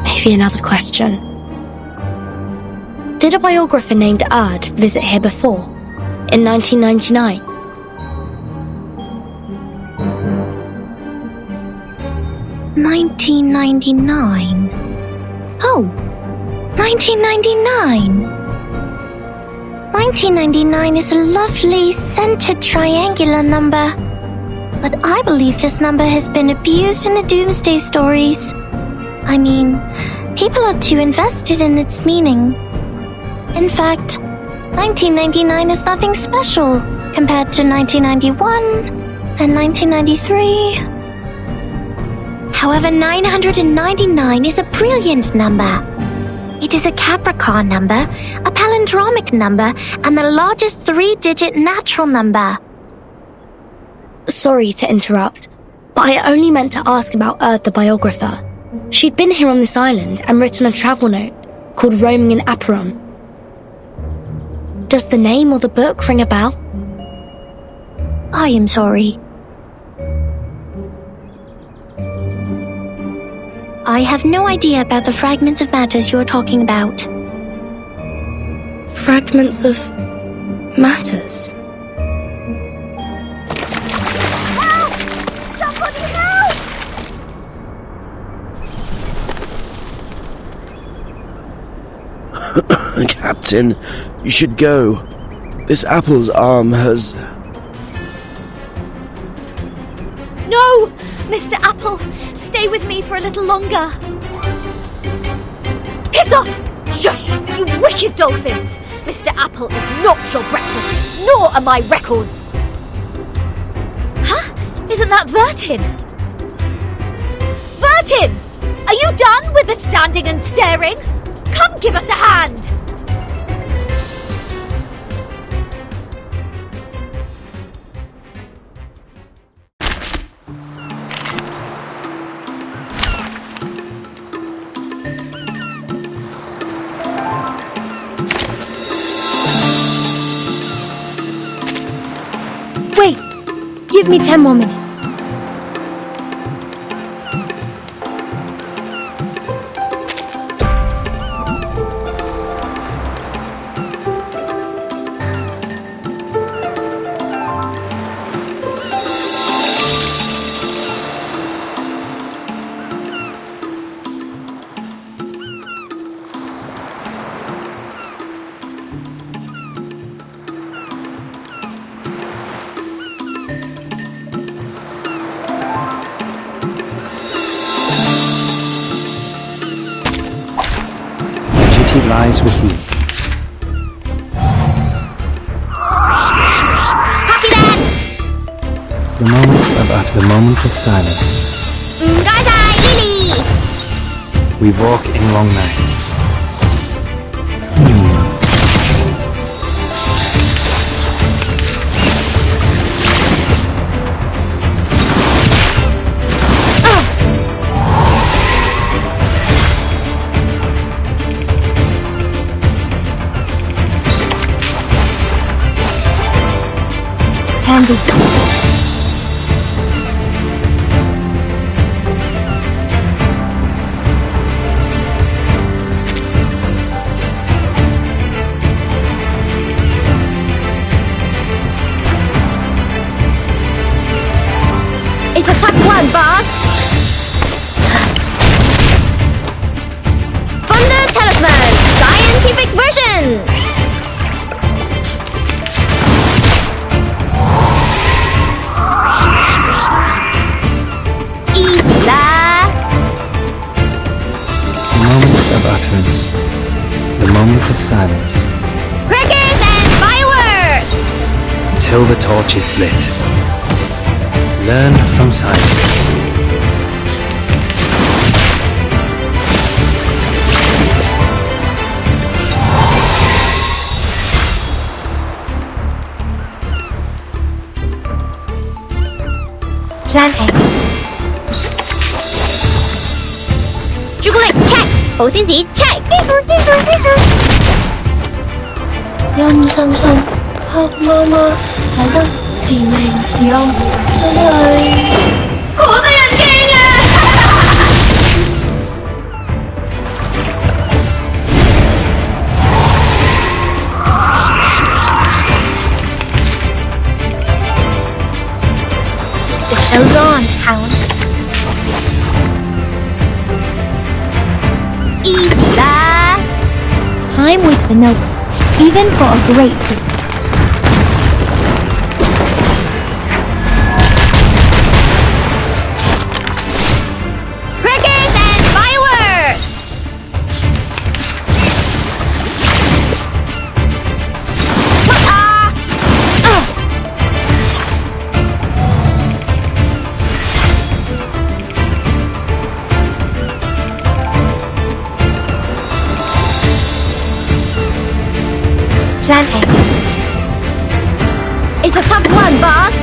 Maybe another question. Did a biographer named Erd visit here before? In 1999? $1999. Oh, 1999. 1999 is a lovely, centered triangular number. But I believe this number has been abused in the Doomsday stories. I mean, people are too invested in its meaning. In fact, 1999 is nothing special compared to 1991 and 1993. However, 999 is a brilliant number. It is a Capricorn number, a palindromic number, and the largest three-digit natural number. Sorry to interrupt, but I only meant to ask about Erd the biographer. She'd been here on this island and written a travel note called Roaming in Aperon. Does the name or the book ring a bell? I am sorry. I have no idea about the fragments of matters you're talking about. Fragments of matters? Help! Somebody help! Captain, you should go. This apple's arm has... No! Mr. Apple, stay with me for a little longer. Piss off! Shush! You wicked dolphins! Mr. Apple is not your breakfast, nor are my records! Huh? Isn't that Vertin? Vertin! Are you done with the standing and staring? Come give us a hand! Wait! Give me 10 more minutes. lies with you. Copy that! The moment of silence. Lily! We walk in long nights. Pansy. It's a tough one, boss! Thunder Talisman! Scientific version! Easy la! The moment of utterance. The moment of silence. Crickets and fireworks! Until the torch is lit. Learn from silence. Plan A. Chocolate check! 好先子 check! 陰森森，黑麻麻，睇得是明是暗，真係好得人驚啊！The show's on, hound. Easy la! Time waits for no one, even for a great people. Crickets and fireworks! Plan A. It's a tough one, boss!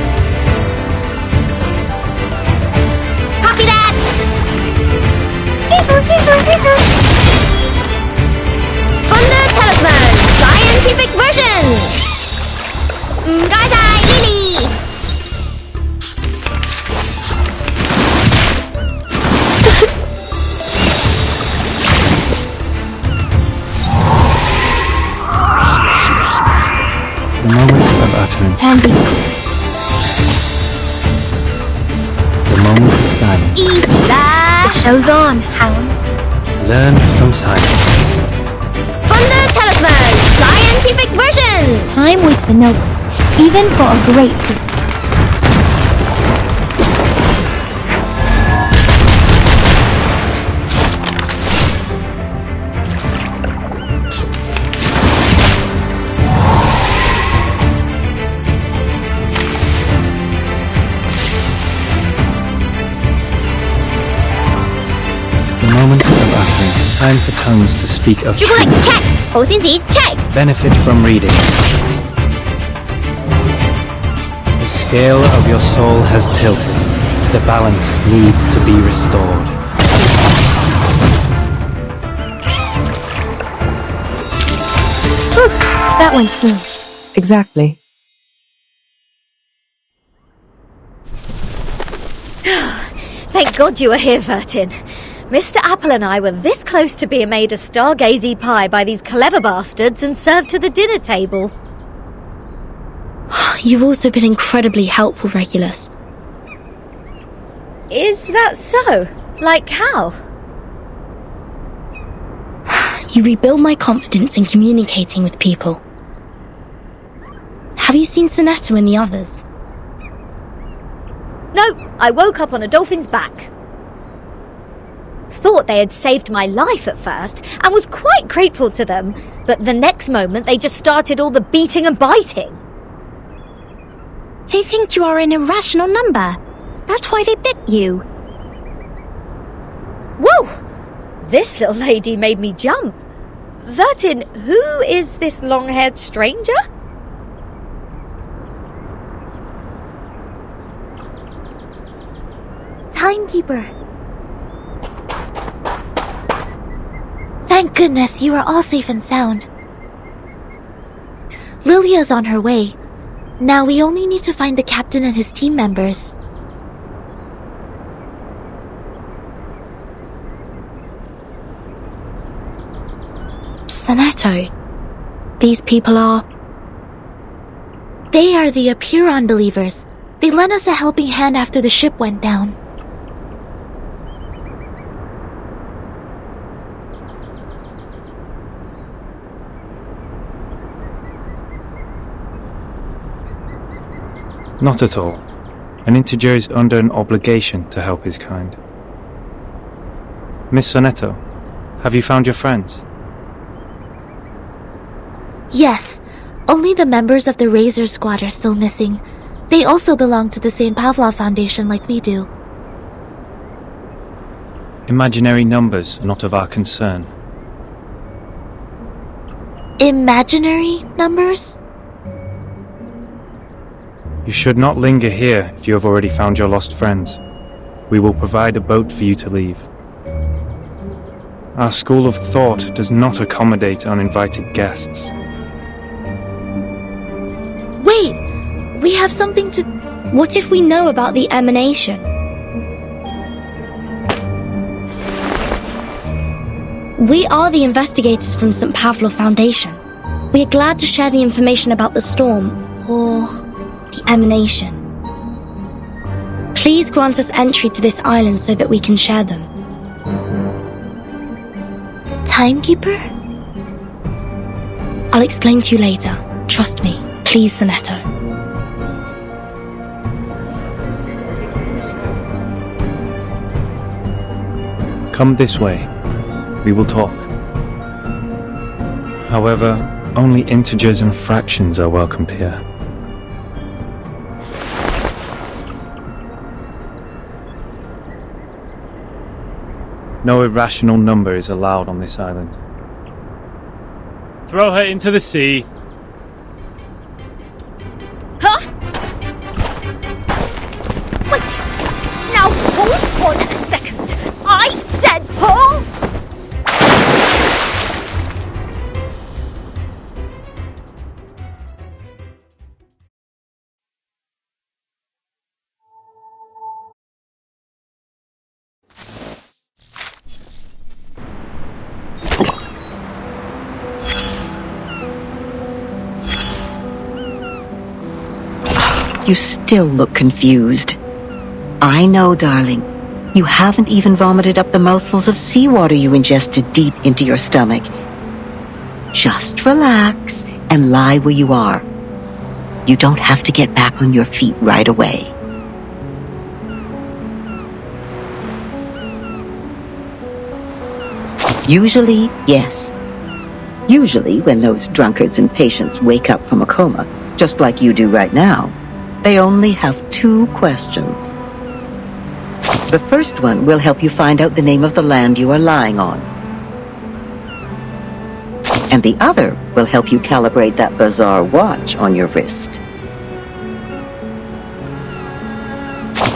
Copy that! Thunder Talisman! Scientific version! 唔該晒 Lily! The moment of utterance. Pansy. The moment of silence. Easy la! The show's on, hounds. Learn from silence. Thunder Talisman! Scientific version! Time waits for no one, even for a great people. The moment of utterance. Time for tongues to speak of Chocolate truth. check! 好先子 check! Benefit from reading. The scale of your soul has tilted. The balance needs to be restored. That went smooth. Exactly. Thank God you were here, Vertin. Mr. Apple and I were this close to being made a stargazy pie by these clever bastards and served to the dinner table. You've also been incredibly helpful, Regulus. Is that so? Like how? You rebuild my confidence in communicating with people. Have you seen Sonata and the others? No, I woke up on a dolphin's back. thought they had saved my life at first and was quite grateful to them, but the next moment they just started all the beating and biting. They think you are an irrational number. That's why they bit you. Whoa! This little lady made me jump. Vertin, who is this long-haired stranger? Timekeeper. Thank goodness you are all safe and sound. Lilia's on her way. Now we only need to find the captain and his team members. Sonetto, these people are... They are the Apuron believers. They lent us a helping hand after the ship went down. Not at all. An integer is under an obligation to help his kind. Miss Sonetto, have you found your friends? Yes, only the members of the Razor Squad are still missing. They also belong to the St. Pavlov Foundation like we do. Imaginary numbers are not of our concern. Imaginary numbers? You should not linger here if you have already found your lost friends. We will provide a boat for you to leave. Our school of thought does not accommodate uninvited guests. Wait! We have something to... What if we know about the emanation? We are the investigators from St. Pavlov Foundation. We are glad to share the information about the storm, or the emanation. Please grant us entry to this island so that we can share them. Timekeeper? I'll explain to you later. Trust me. Please, Sonetto. Come this way. We will talk. However, only integers and fractions are welcomed here. No irrational number is allowed on this island. Throw her into the sea. Huh? Wait! Now hold on a second. I said pull! You still look confused. I know, darling. You haven't even vomited up the mouthfuls of seawater you ingested deep into your stomach. Just relax and lie where you are. You don't have to get back on your feet right away. Usually, yes. Usually, when those drunkards and patients wake up from a coma, just like you do right now, they only have 2 questions. The first one will help you find out the name of the land you are lying on. And the other will help you calibrate that bizarre watch on your wrist.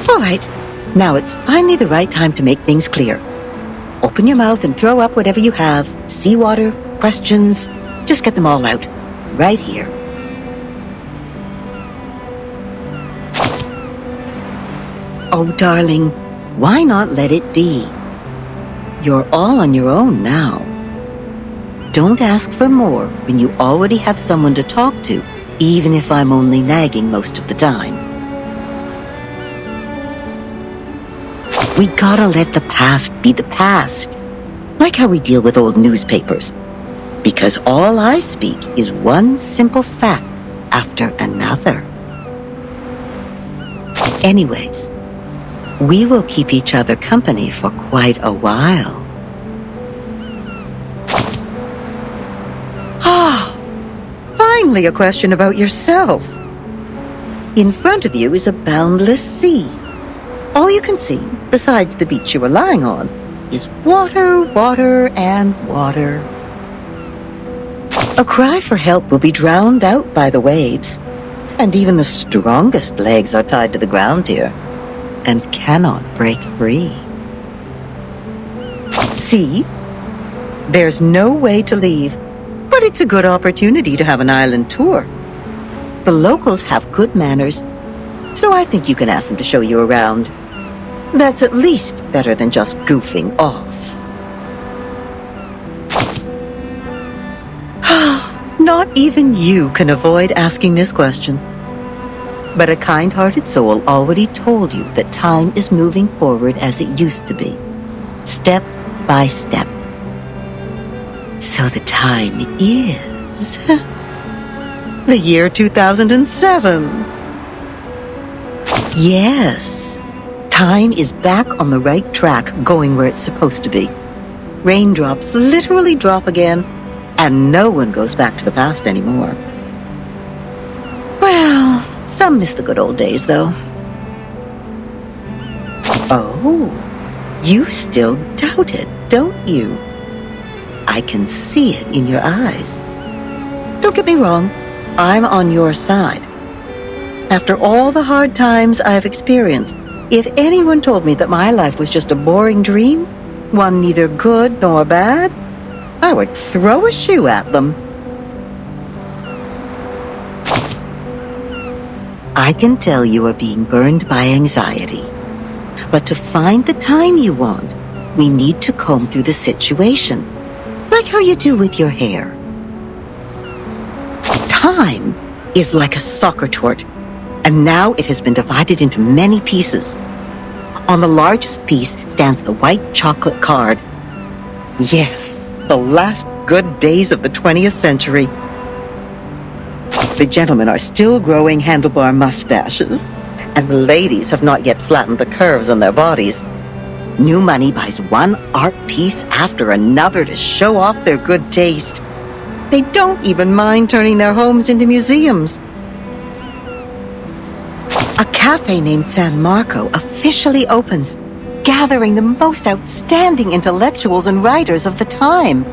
All right, now it's finally the right time to make things clear. Open your mouth and throw up whatever you have. Seawater, questions, just get them all out. Right here. Oh, darling, why not let it be? You're all on your own now. Don't ask for more when you already have someone to talk to, even if I'm only nagging most of the time. We gotta let the past be the past. Like how we deal with old newspapers. Because all I speak is one simple fact after another. Anyways, we will keep each other company for quite a while. Ah, finally a question about yourself. In front of you is a boundless sea. All you can see, besides the beach you are lying on, is water, water, and water. A cry for help will be drowned out by the waves, and even the strongest legs are tied to the ground here, and cannot break free. See? There's no way to leave, but it's a good opportunity to have an island tour. The locals have good manners, so I think you can ask them to show you around. That's at least better than just goofing off. Not even you can avoid asking this question. But a kind-hearted soul already told you that time is moving forward as it used to be, step by step. So the time is the year 2007. Yes, time is back on the right track, going where it's supposed to be. Raindrops literally drop again, and no one goes back to the past anymore. Well, some miss the good old days, though. Oh, you still doubt it, don't you? I can see it in your eyes. Don't get me wrong, I'm on your side. After all the hard times I've experienced, if anyone told me that my life was just a boring dream, one neither good nor bad, I would throw a shoe at them. I can tell you are being burned by anxiety. But to find the time you want, we need to comb through the situation, like how you do with your hair. Time is like a soccer tort, and now it has been divided into many pieces. On the largest piece stands the white chocolate card. Yes, the last good days of the 20th century. The gentlemen are still growing handlebar mustaches, and the ladies have not yet flattened the curves on their bodies. New money buys one art piece after another to show off their good taste. They don't even mind turning their homes into museums. A cafe named San Marco officially opens, gathering the most outstanding intellectuals and writers of the time.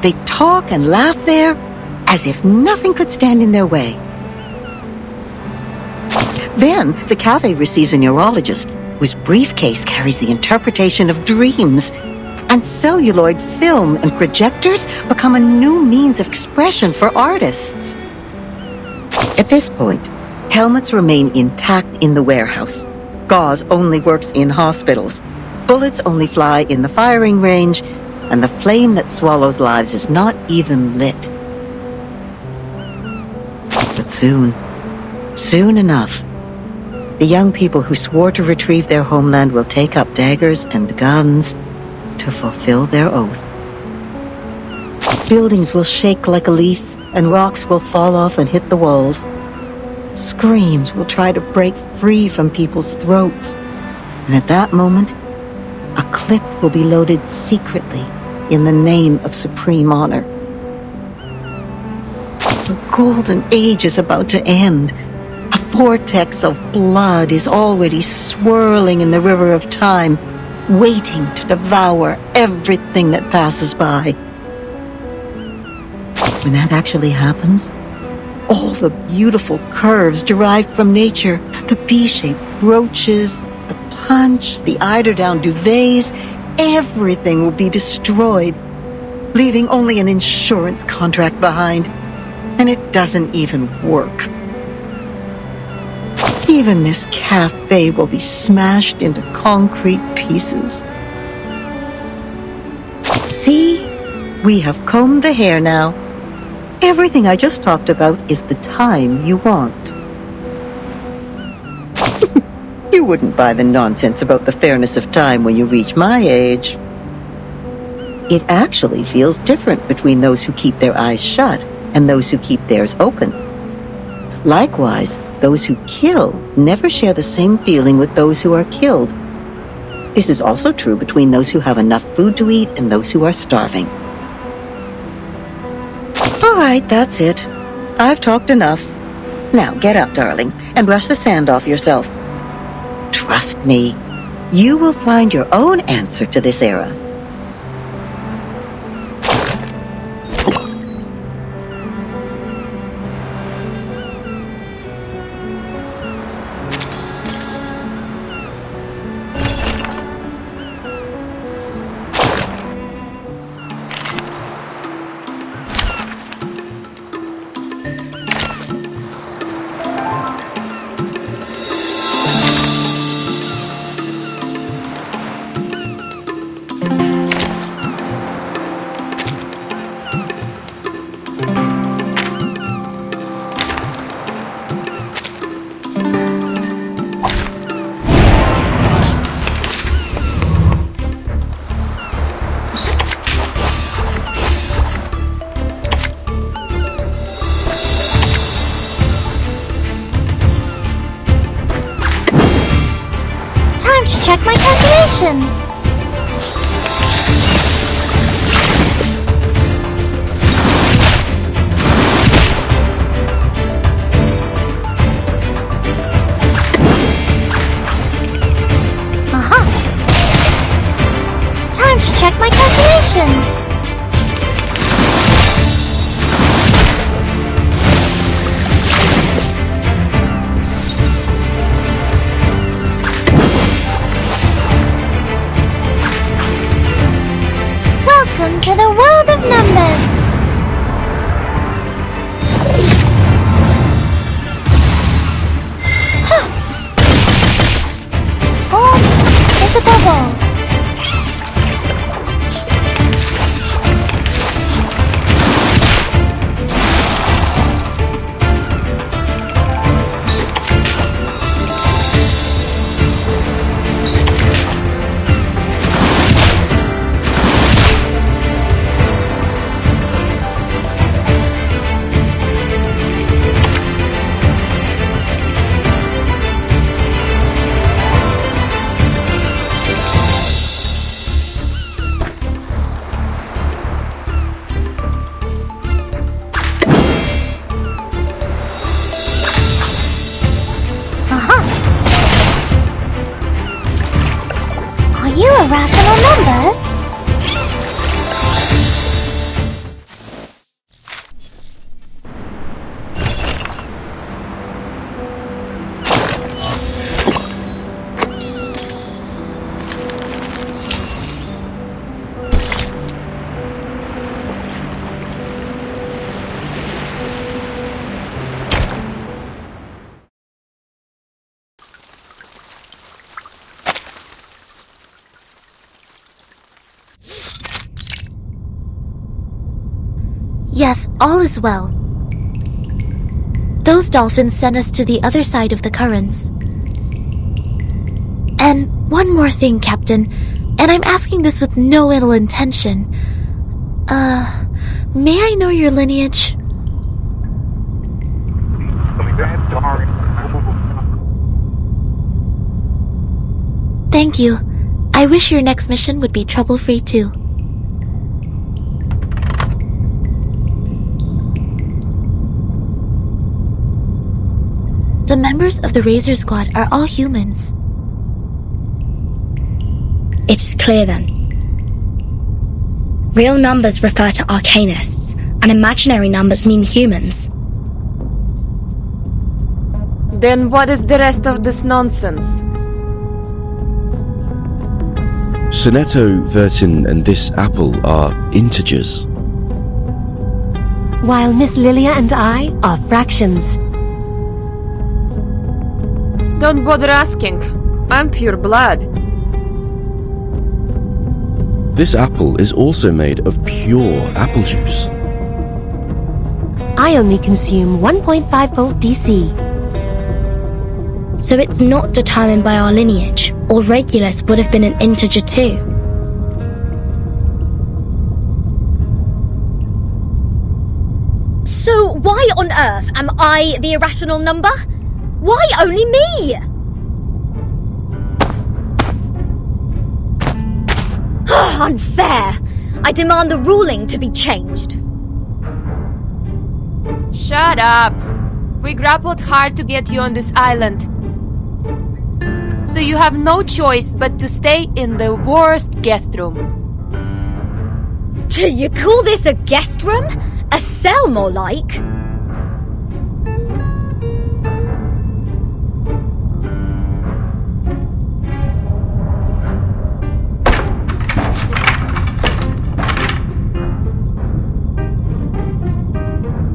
They talk and laugh there as if nothing could stand in their way. Then the cafe receives a neurologist whose briefcase carries the interpretation of dreams, and celluloid film and projectors become a new means of expression for artists. At this point, helmets remain intact in the warehouse. Gauze only works in hospitals. Bullets only fly in the firing range, and the flame that swallows lives is not even lit. But soon enough, the young people who swore to retrieve their homeland will take up daggers and guns to fulfill their oath. Buildings will shake like a leaf, and rocks will fall off and hit the walls. Screams will try to break free from people's throats, and at that moment, a clip will be loaded secretly in the name of supreme honor. The golden age is about to end. A vortex of blood is already swirling in the river of time, waiting to devour everything that passes by. When that actually happens, all the beautiful curves derived from nature, the B-shaped brooches, the punch, the eiderdown duvets, everything will be destroyed, leaving only an insurance contract behind. And it doesn't even work. Even this cafe will be smashed into concrete pieces. See? We have combed the hair now. Everything I just talked about is the time you want. You wouldn't buy the nonsense about the fairness of time when you reach my age. It actually feels different between those who keep their eyes shut and those who keep theirs open. Likewise, those who kill never share the same feeling with those who are killed, This is also true between those who have enough food to eat and those who are starving. All right, that's it. I've talked enough. Now get up, darling, and brush the sand off yourself. Trust me, you will find your own answer to this era. Check my calculation. Time to check my calculation. Welcome to the world of numbers! Form is a bubble. Are you irrational numbers? Yes, all is well. Those dolphins sent us to the other side of the currents. And one more thing, Captain, and I'm asking this with no ill intention. May I know your lineage? Thank you. I wish your next mission would be trouble-free too. The members of the Razor Squad are all humans. It's clear then. Real numbers refer to arcanists, and imaginary numbers mean humans. Then what is the rest of this nonsense? Sonetto, Vertin, and this apple are integers. While Miss Lilia and I are fractions. Don't bother asking. I'm pure blood. This apple is also made of pure apple juice. I only consume 1.5 volt DC. So it's not determined by our lineage, or Regulus would have been an integer too. So why on earth am I the irrational number? Why only me? Unfair! I demand the ruling to be changed. Shut up! We grappled hard to get you on this island. So you have no choice but to stay in the worst guest room. Do you call this a guest room? A cell, more like?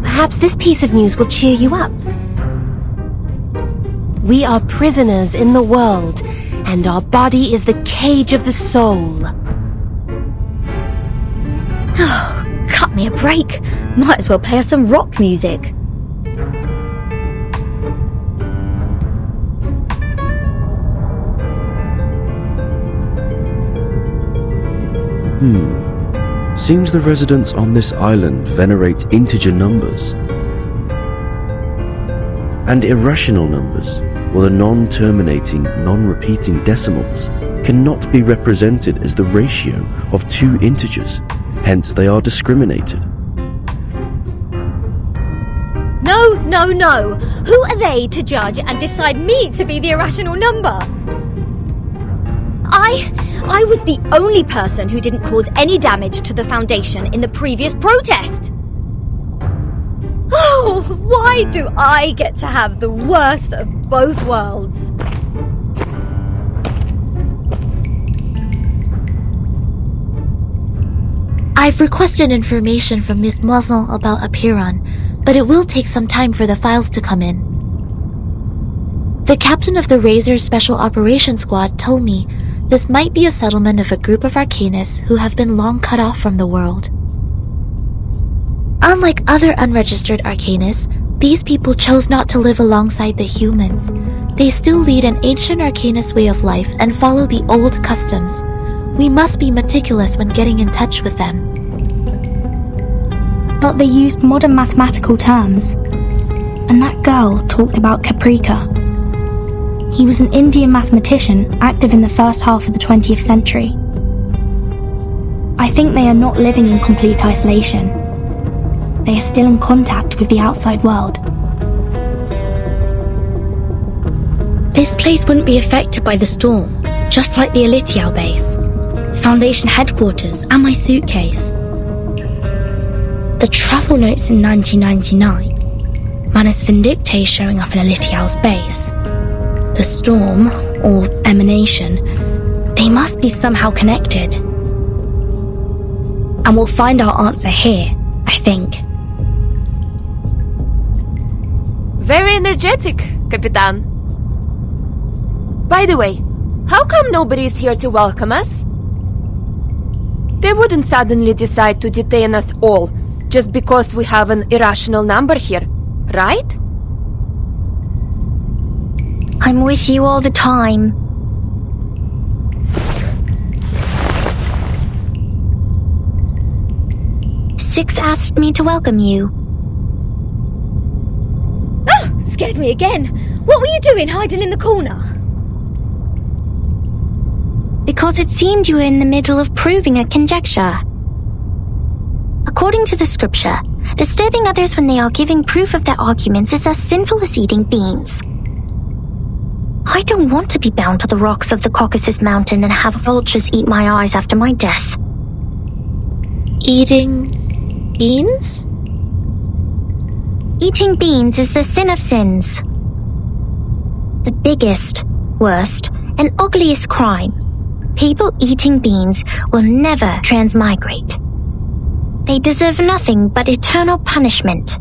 Perhaps this piece of news will cheer you up. We are prisoners in the world, and our body is the cage of the soul. Oh, cut me a break. Might as well play us some rock music. Seems the residents on this island venerate integer numbers. And irrational numbers, or the non-terminating, non-repeating decimals, cannot be represented as the ratio of two integers, hence they are discriminated. No, no, no! Who are they to judge and decide me to be the irrational number? I was the only person who didn't cause any damage to the Foundation in the previous protest! Oh, why do I get to have the worst of both worlds? I've requested information from Miss Muzzle about Apiron, but it will take some time for the files to come in. The captain of the Razor's Special Operations Squad told me this might be a settlement of a group of Arcanists who have been long cut off from the world. Unlike other unregistered Arcanists, these people chose not to live alongside the humans. They still lead an ancient Arcanist way of life and follow the old customs. We must be meticulous when getting in touch with them. But they used modern mathematical terms. And that girl talked about Caprica. He was an Indian mathematician active in the first half of the 20th century. I think they are not living in complete isolation. They are still in contact with the outside world. This place wouldn't be affected by the storm, just like the Elitiao base, Foundation headquarters, and my suitcase. The travel notes in 1999, Manus Vindictae showing up in Elitiao's base. The storm, or emanation, they must be somehow connected. And we'll find our answer here, I think. Very energetic, Capitan. By the way, how come nobody is here to welcome us? They wouldn't suddenly decide to detain us all just because we have an irrational number here, right? I'm with you all the time. Six asked me to welcome you. Oh, scared me again. What were you doing hiding in the corner? Because it seemed you were in the middle of proving a conjecture. According to the scripture, disturbing others when they are giving proof of their arguments is as sinful as eating beans. I don't want to be bound to the rocks of the Caucasus Mountain and have vultures eat my eyes after my death. Eating beans? Eating beans is the sin of sins. The biggest, worst, and ugliest crime. People eating beans will never transmigrate. They deserve nothing but eternal punishment.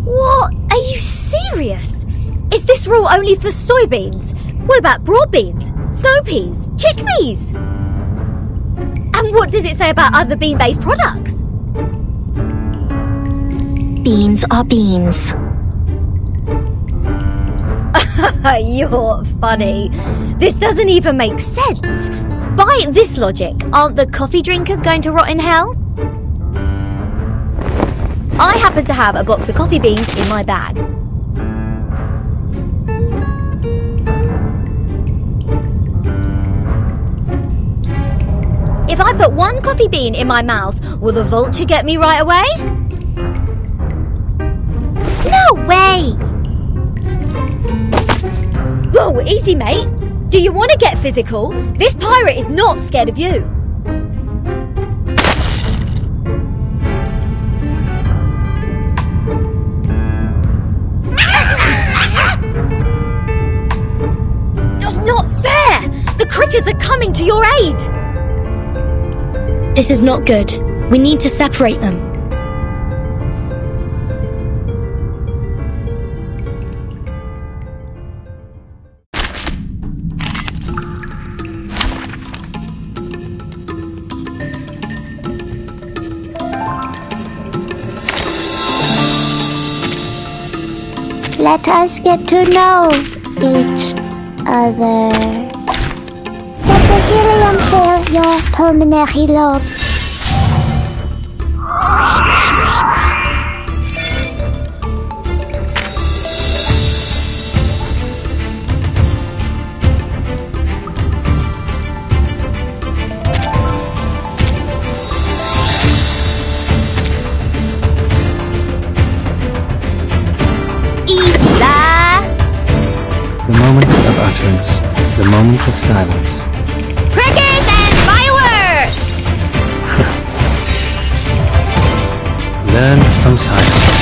What? Are you serious? Is this rule only for soybeans? What about broad beans, snow peas, chickpeas? And what does it say about other bean-based products? Beans are beans. You're funny. This doesn't even make sense. By this logic, aren't the coffee drinkers going to rot in hell? I happen to have a box of coffee beans in my bag. If I put one coffee bean in my mouth, will the vulture get me right away? No way! Whoa, easy mate. Do you want to get physical? This pirate is not scared of you. That's not fair! The critters are coming to your aid! This is not good. We need to separate them. Let us get to know each other. Let the helium fill your pulmonary lobes. The moment of utterance, the moment of silence. Crickets and fireworks! Learn from silence.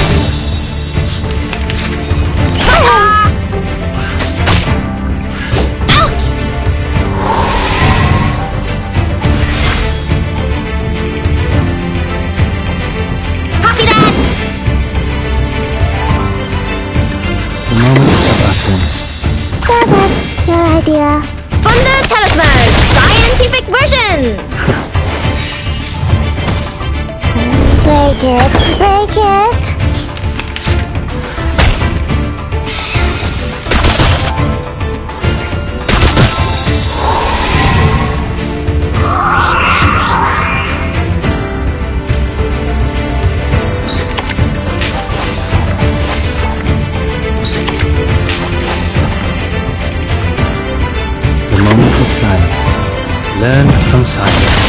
Copy that! The moment of utterance. So that's your idea. Thunder Talisman! Scientific version! Break it, break it. The moment of silence. Learn from silence.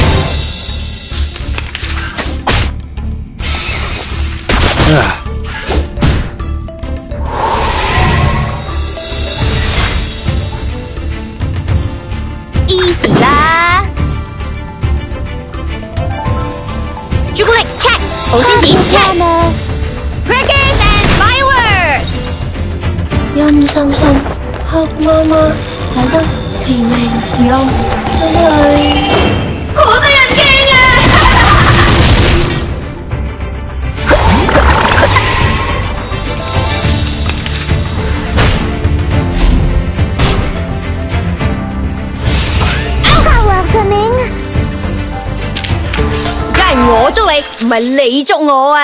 Easy啦！朱古力 check， 保鮮碟 check， Crickets and fireworks！ 陰森森、黑麻麻，睇得時明時暗，真係好得人驚啊！梗係我捉你，唔係你捉我啊！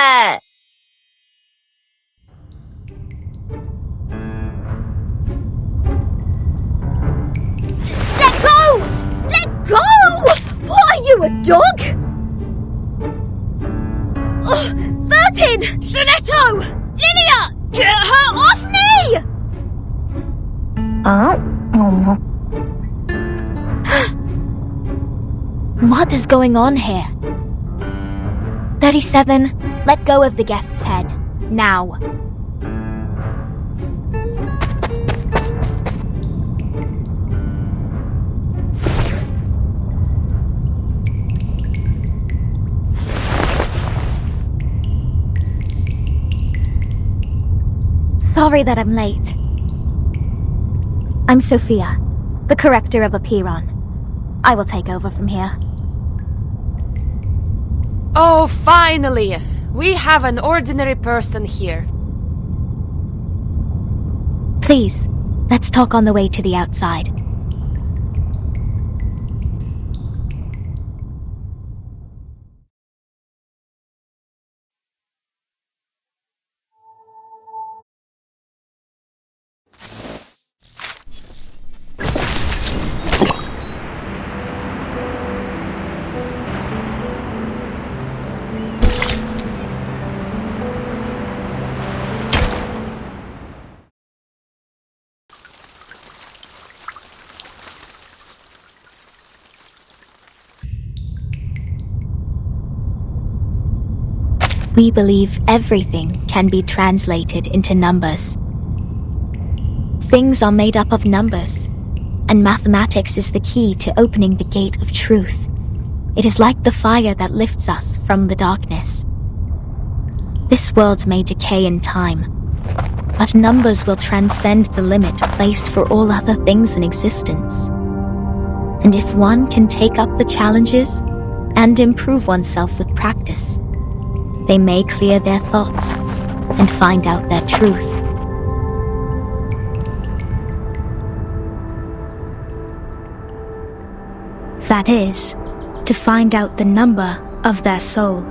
Let go! Let go! What are you, a dog? Oh, 13! Sonetto! Lilia! Get her off me! What is going on here? 37, let go of the guest's head. Now. Sorry that I'm late. I'm Sophia, the corrector of Apiron. I will take over from here. Oh, finally! We have an ordinary person here. Please, let's talk on the way to the outside. We believe everything can be translated into numbers. Things are made up of numbers, and mathematics is the key to opening the gate of truth. It is like the fire that lifts us from the darkness. This world may decay in time, but numbers will transcend the limit placed for all other things in existence. And if one can take up the challenges and improve oneself with practice, they may clear their thoughts and find out their truth. That is, to find out the number of their soul.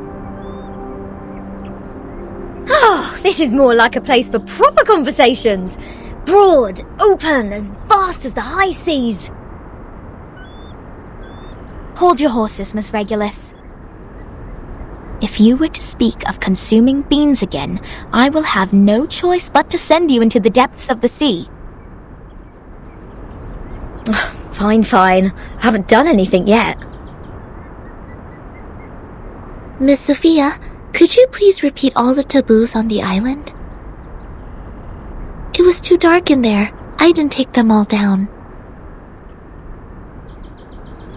Oh, this is more like a place for proper conversations. Broad, open, as vast as the high seas. Hold your horses, Miss Regulus. If you were to speak of consuming beans again, I will have no choice but to send you into the depths of the sea. Fine. I haven't done anything yet. Miss Sophia, could you please repeat all the taboos on the island? It was too dark in there. I didn't take them all down.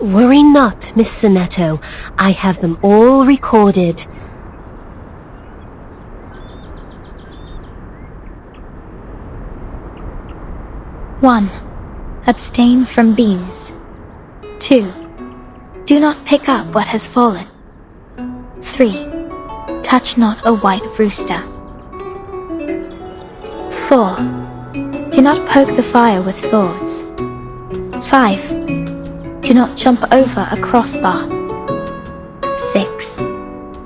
Worry not, Miss Sonetto. I have them all recorded. 1. Abstain from beans. 2. Do not pick up what has fallen. 3. Touch not a white rooster. 4. Do not poke the fire with swords. 5. Do not jump over a crossbar. 6.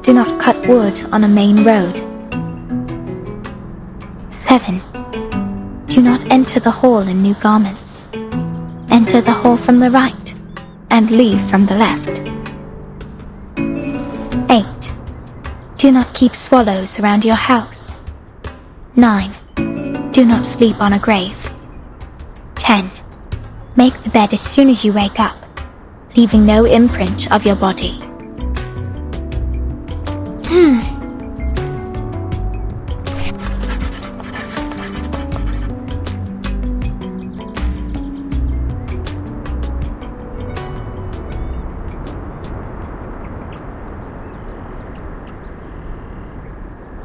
Do not cut wood on a main road. 7. Do not enter the hall in new garments. Enter the hall from the right, and leave from the left. 8. Do not keep swallows around your house. 9. Do not sleep on a grave. 10. Make the bed as soon as you wake up, leaving no imprint of your body.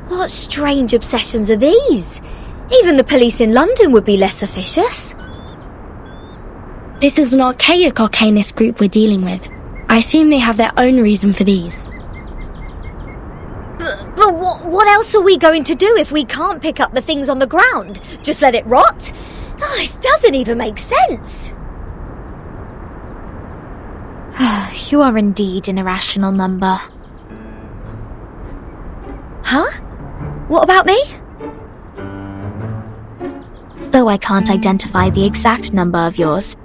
What strange obsessions are these? Even the police in London would be less officious. This is an archaic arcanist group we're dealing with. I assume they have their own reason for these. But what else are we going to do if we can't pick up the things on the ground? Just let it rot? Oh, this doesn't even make sense. You are indeed an irrational number. Huh? What about me? Though I can't identify the exact number of yours,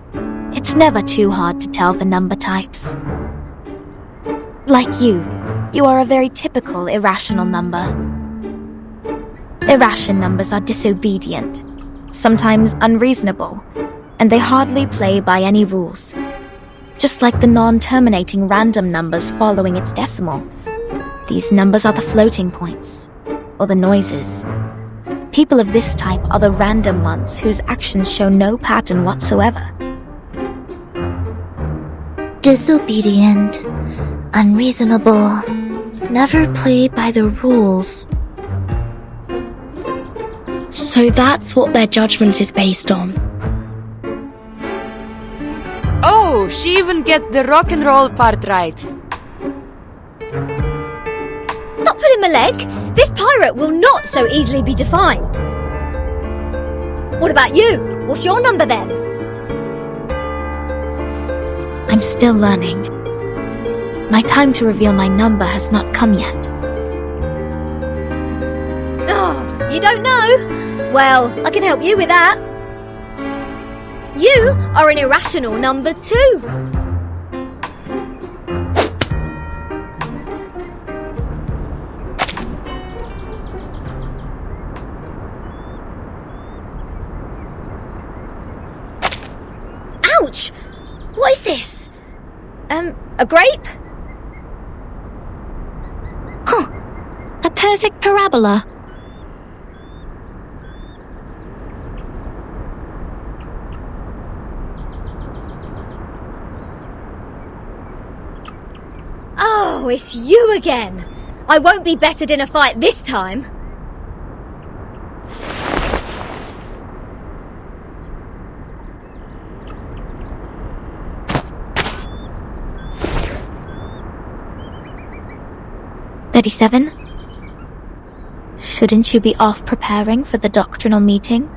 it's never too hard to tell the number types. Like you are a very typical irrational number. Irrational numbers are disobedient, sometimes unreasonable, and they hardly play by any rules. Just like the non-terminating random numbers following its decimal, these numbers are the floating points, or the noises. People of this type are the random ones whose actions show no pattern whatsoever. Disobedient, unreasonable, never play by the rules. So that's what their judgment is based on. Oh, she even gets the rock and roll part right. Stop pulling my leg. This pirate will not so easily be defined. What about you? What's your number then? I'm still learning. My time to reveal my number has not come yet. Oh, you don't know? Well, I can help you with that. You are an irrational number 2. Ouch! What is this? A grape? Huh. A perfect parabola. Oh, it's you again! I won't be bettered in a fight this time! "37? Shouldn't you be off preparing for the doctrinal meeting?"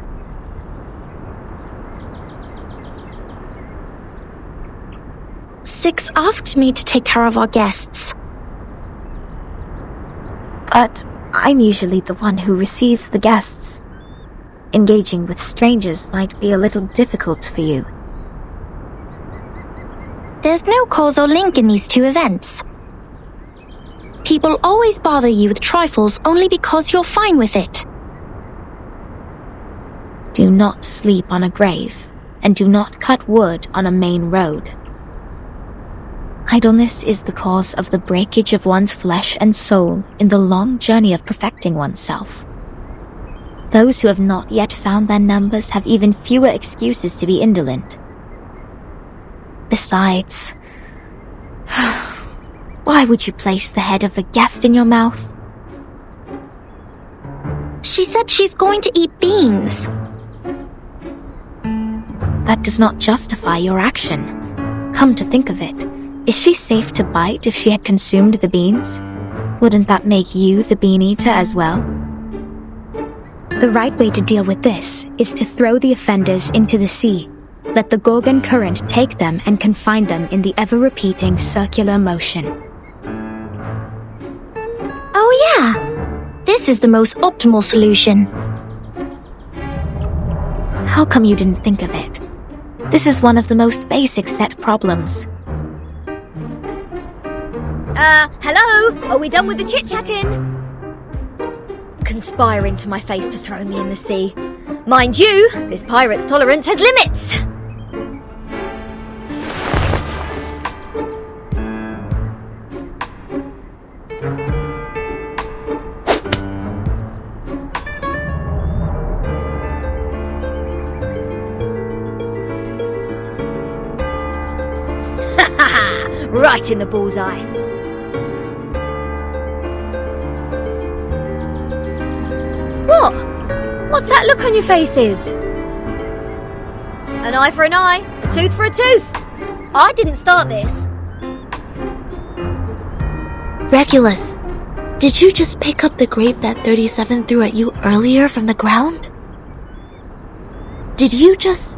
Six asked me to take care of our guests. But I'm usually the one who receives the guests. Engaging with strangers might be a little difficult for you. There's no causal link in these two events. People always bother you with trifles only because you're fine with it. Do not sleep on a grave, and do not cut wood on a main road. Idleness is the cause of the breakage of one's flesh and soul in the long journey of perfecting oneself. Those who have not yet found their numbers have even fewer excuses to be indolent. Besides, why would you place the head of a guest in your mouth? She said she's going to eat beans. That does not justify your action. Come to think of it, is she safe to bite if she had consumed the beans? Wouldn't that make you the bean eater as well? The right way to deal with this is to throw the offenders into the sea. Let the Gorgon current take them and confine them in the ever-repeating circular motion. Oh yeah! This is the most optimal solution. How come you didn't think of it? This is one of the most basic set problems. Hello? Are we done with the chit-chatting? Conspiring to my face to throw me in the sea. Mind you, this pirate's tolerance has limits! Right in the bullseye. What? What's that look on your faces? An eye for an eye, a tooth for a tooth. I didn't start this. Regulus, did you just pick up the grape that 37 threw at you earlier from the ground? Did you just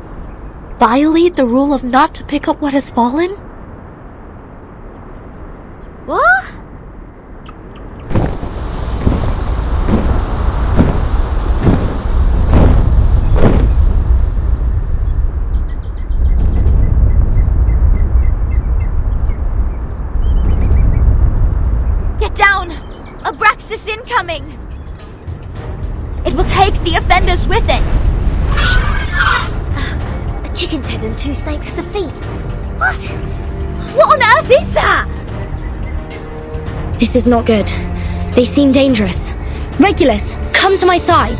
violate the rule of not to pick up what has fallen? What? Get down! Abraxas incoming! It will take the offenders with it! A chicken's head and two snakes as a feet. What? What on earth is that? This is not good. They seem dangerous. Regulus, come to my side.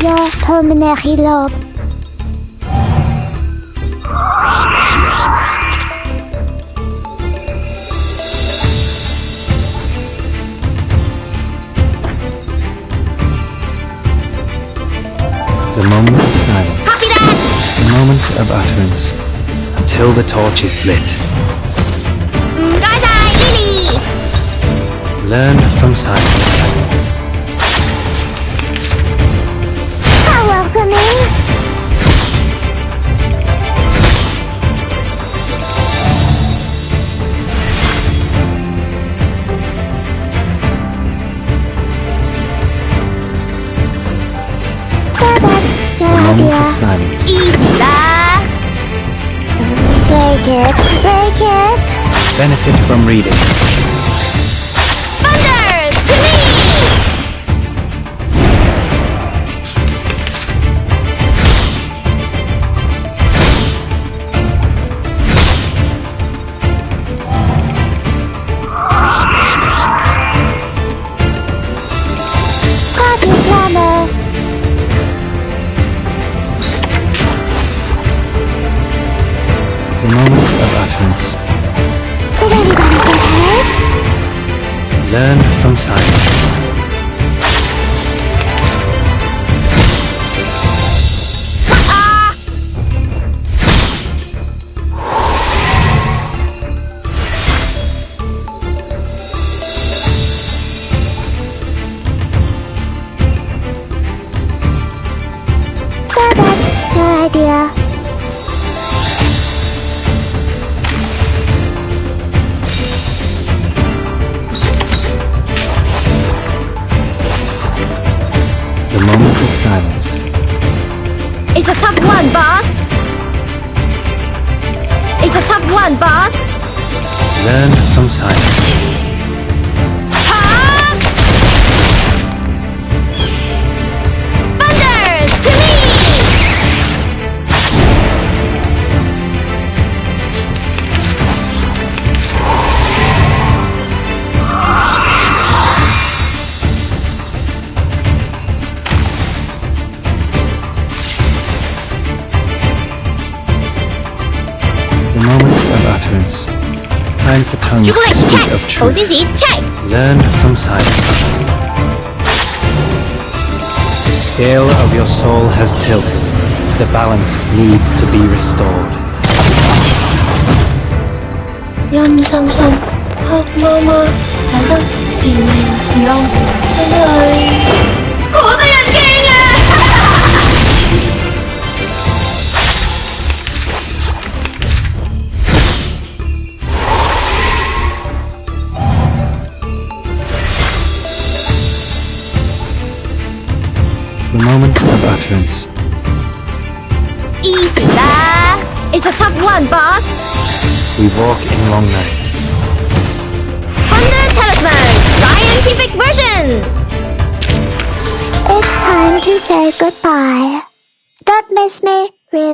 Your pulmonary lobe. of utterance until the torch is lit. Learn from silence. How welcoming! The moment of silence. Easy lah! Break it, break it! Benefit from reading. Thunder! To me! Copy planner! The moment of utterance. Did anybody get hurt? Learn from silence. That's your idea. The moment of silence. It's a tough one, boss! It's a tough one, boss! Learn from silence. Thunder! To me! The moment of utterance. Time for tongues to Chocolate speak check! of truth. OZZ check! Learn from silence. The scale of your soul has tilted. The balance needs to be restored. 印深深，黑媽媽睇得是命是暗，真係好得人驚啊！ The moment of utterance. Easy lah! It's a tough one, boss! We walk in long nights. Thunder Talisman! Scientific version! It's time to say goodbye. Don't miss me, really.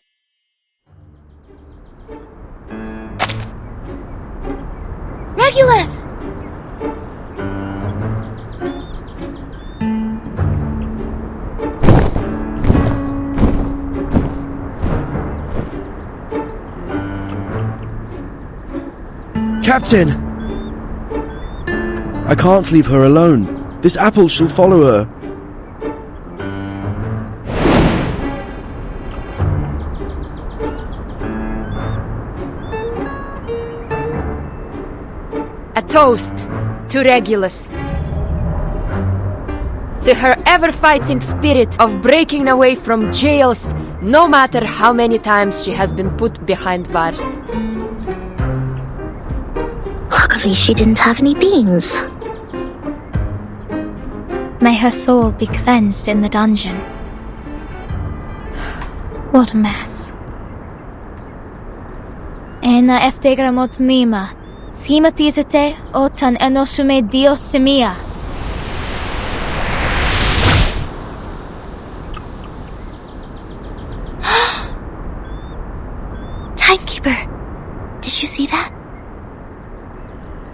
Regulus! Captain! I can't leave her alone. This apple shall follow her. A toast to Regulus. To her ever-fighting spirit of breaking away from jails, no matter how many times she has been put behind bars. Luckily she didn't have any beans. May her soul be cleansed in the dungeon. What a mess. Ena eftegramot mima, schematizete otan enosume dios semia. Timekeeper, did you see that?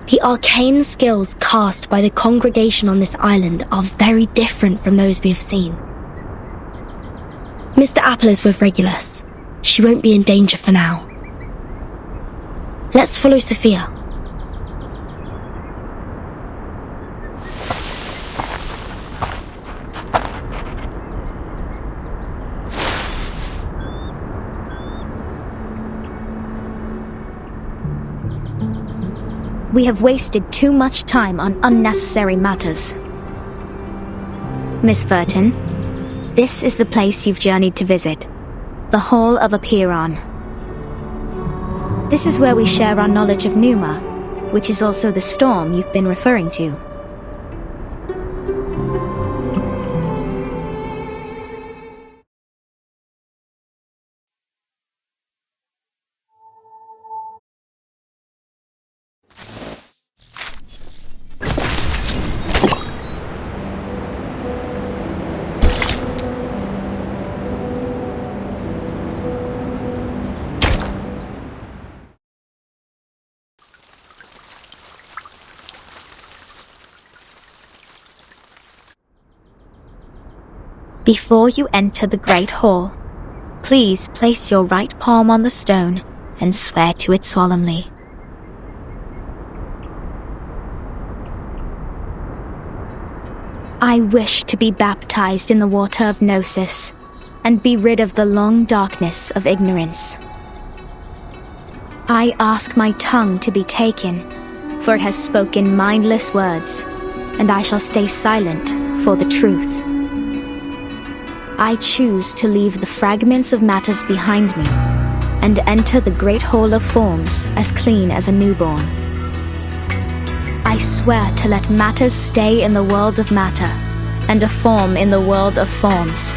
The arcane skills cast by the congregation on this island are very different from those we have seen. Mr. Apple is with Regulus. She won't be in danger for now. Let's follow Sophia. We have wasted too much time on unnecessary matters. Miss Vertin, this is the place you've journeyed to visit. The Hall of Apiron. This is where we share our knowledge of Numa, which is also the storm you've been referring to. Before you enter the Great Hall, please place your right palm on the stone and swear to it solemnly. I wish to be baptized in the water of Gnosis and be rid of the long darkness of ignorance. I ask my tongue to be taken, for it has spoken mindless words, and I shall stay silent for the truth. I choose to leave the fragments of matters behind me and enter the Great Hall of Forms as clean as a newborn. I swear to let matters stay in the world of matter and a form in the world of forms.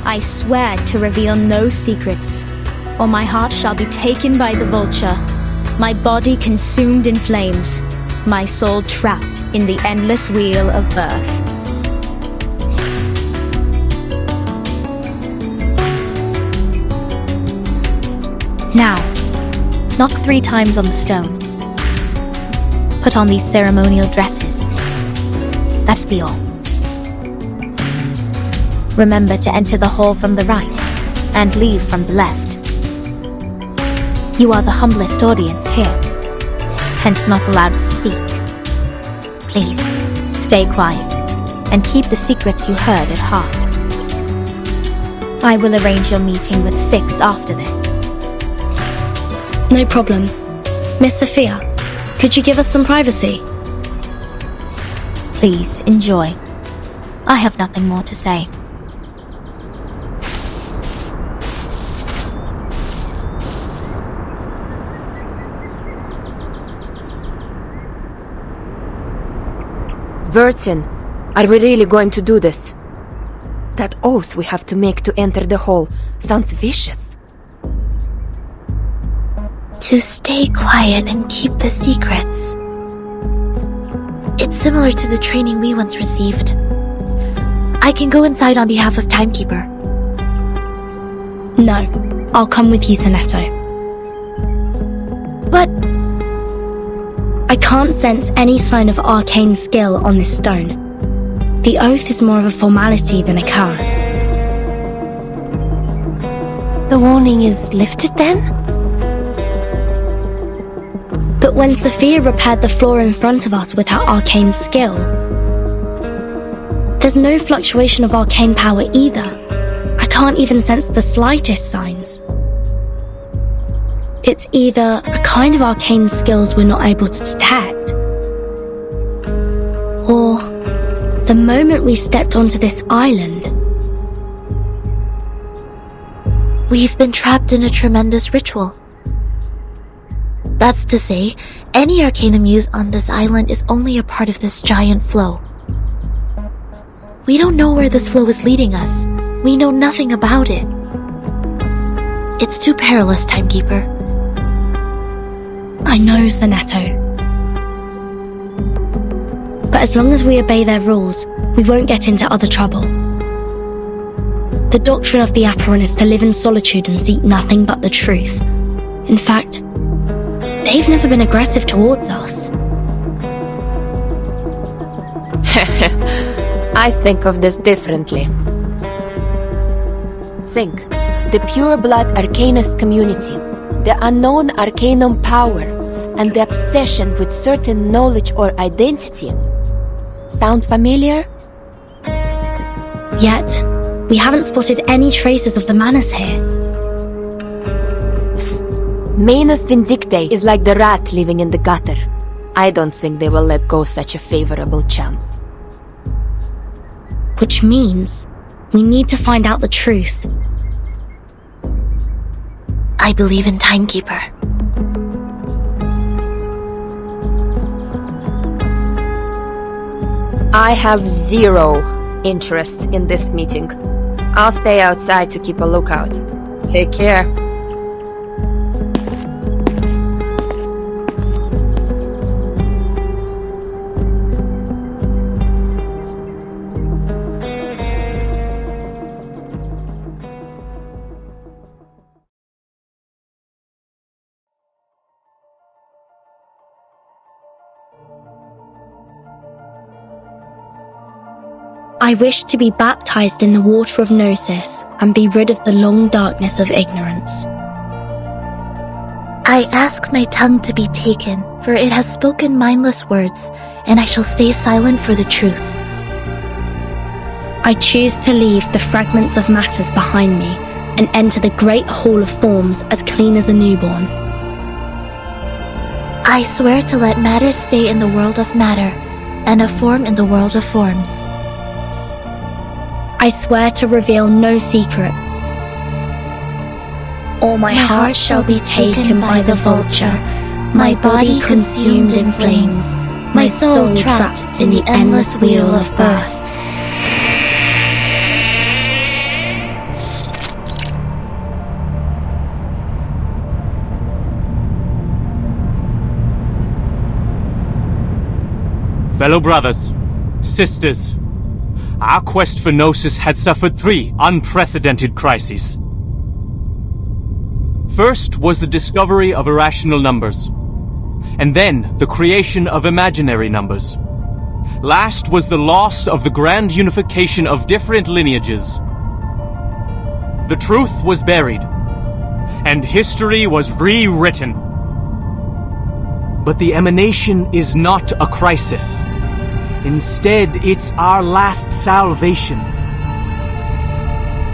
I swear to reveal no secrets, or my heart shall be taken by the vulture, my body consumed in flames, my soul trapped in the endless wheel of birth. Now, knock 3 times on the stone. Put on these ceremonial dresses. That'd be all. Remember to enter the hall from the right and leave from the left. You are the humblest audience here, hence not allowed to speak. Please, stay quiet and keep the secrets you heard at heart. I will arrange your meeting with 6 after this. No problem. Miss Sophia, could you give us some privacy? Please, enjoy. I have nothing more to say. Vertin, are we really going to do this? That oath we have to make to enter the hall sounds vicious. To stay quiet and keep the secrets. It's similar to the training we once received. I can go inside on behalf of Timekeeper. No, I'll come with you, Sonetto. But I can't sense any sign of arcane skill on this stone. The oath is more of a formality than a curse. The warning is lifted then? But when Sophia repaired the floor in front of us with her arcane skill, there's no fluctuation of arcane power either. I can't even sense the slightest signs. It's either a kind of arcane skills we're not able to detect, or the moment we stepped onto this island, we've been trapped in a tremendous ritual. That's to say, any arcanum used on this island is only a part of this giant flow. We don't know where this flow is leading us. We know nothing about it. It's too perilous, Timekeeper. I know, Sonetto. But as long as we obey their rules, we won't get into other trouble. The doctrine of the Apiron is to live in solitude and seek nothing but the truth. In fact, they've never been aggressive towards us. I think of this differently. Think, the pure blood arcanist community, the unknown arcanum power, and the obsession with certain knowledge or identity. Sound familiar? Yet, we haven't spotted any traces of the manners here. Manus Vindictae is like the rat living in the gutter. I don't think they will let go such a favorable chance. Which means we need to find out the truth. I believe in Timekeeper. I have zero interest in this meeting. I'll stay outside to keep a lookout. Take care. I wish to be baptized in the water of Gnosis and be rid of the long darkness of ignorance. I ask my tongue to be taken, for it has spoken mindless words, and I shall stay silent for the truth. I choose to leave the fragments of matters behind me and enter the great hall of forms as clean as a newborn. I swear to let matter stay in the world of matter, and a form in the world of forms. I swear to reveal no secrets, or my heart shall be taken by the vulture, my body consumed in flames, my soul trapped in the endless wheel of birth. Fellow brothers, sisters, our quest for Gnosis had suffered 3 unprecedented crises. First was the discovery of irrational numbers, and then the creation of imaginary numbers. Last was the loss of the grand unification of different lineages. The truth was buried, and history was rewritten. But the emanation is not a crisis. Instead, it's our last salvation.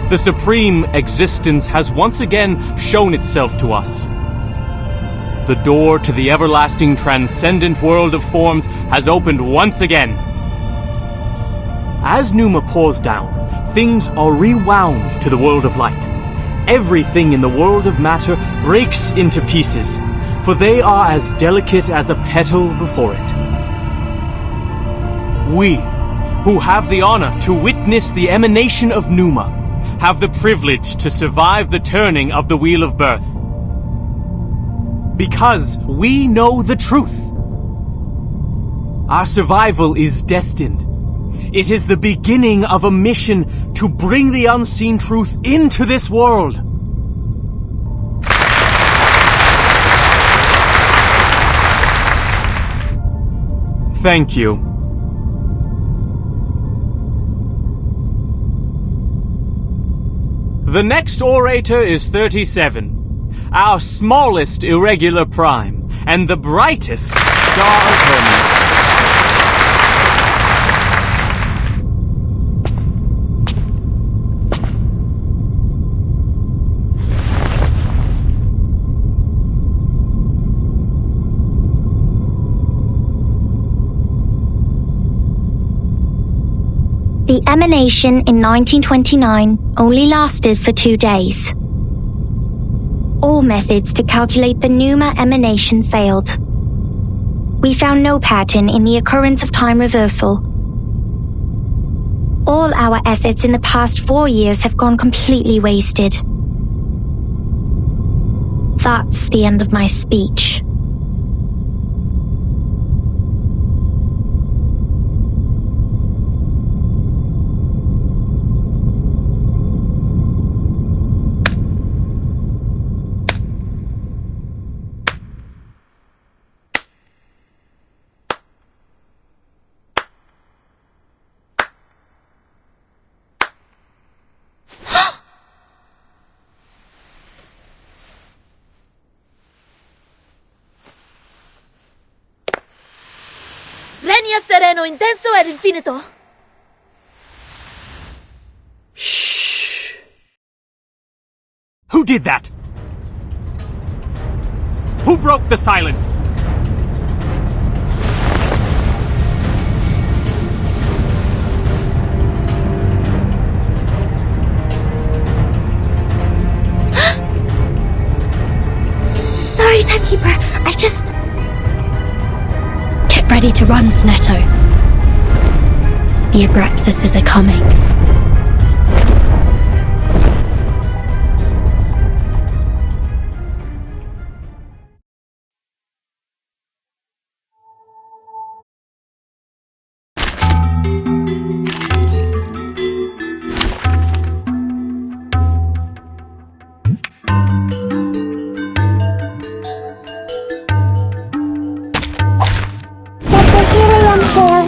The supreme existence has once again shown itself to us. The door to the everlasting transcendent world of forms has opened once again. As Numa pours down, things are rewound to the world of light. Everything in the world of matter breaks into pieces, for they are as delicate as a petal before it. We, who have the honor to witness the emanation of Numa, have the privilege to survive the turning of the Wheel of Birth. Because we know the truth. Our survival is destined. It is the beginning of a mission to bring the unseen truth into this world. Thank you. The next orator is 37, our smallest irregular prime, and the brightest star of Hermes. The emanation in 1929 only lasted for 2 days. All methods to calculate the Numa emanation failed. We found no pattern in the occurrence of time reversal. All our efforts in the past 4 years have gone completely wasted. That's the end of my speech. Regna sereno, intenso ed infinito. Who did that? Who broke the silence? Sorry, Timekeeper. I just... Get ready to run, Snetto. The Abraxases are coming.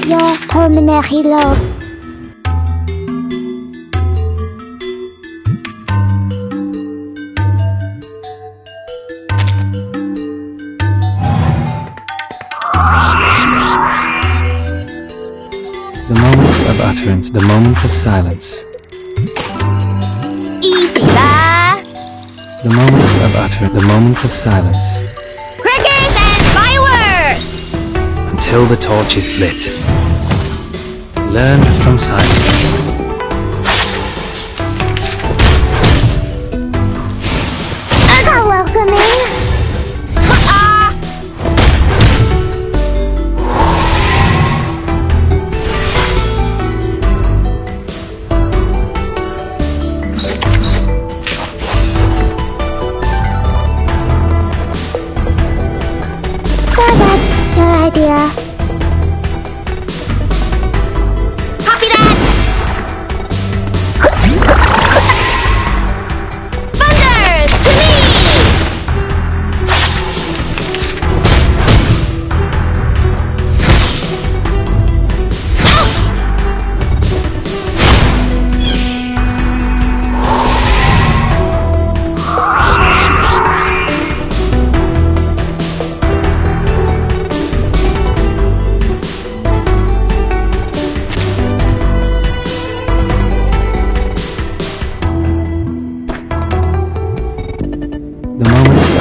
Your permanent hero. The moment of utterance, the moment of silence. Easy lah. The moment of utterance, the moment of silence. Crickets and fireworks! Until the torch is lit. Learn from silence. How welcoming. So that's your idea.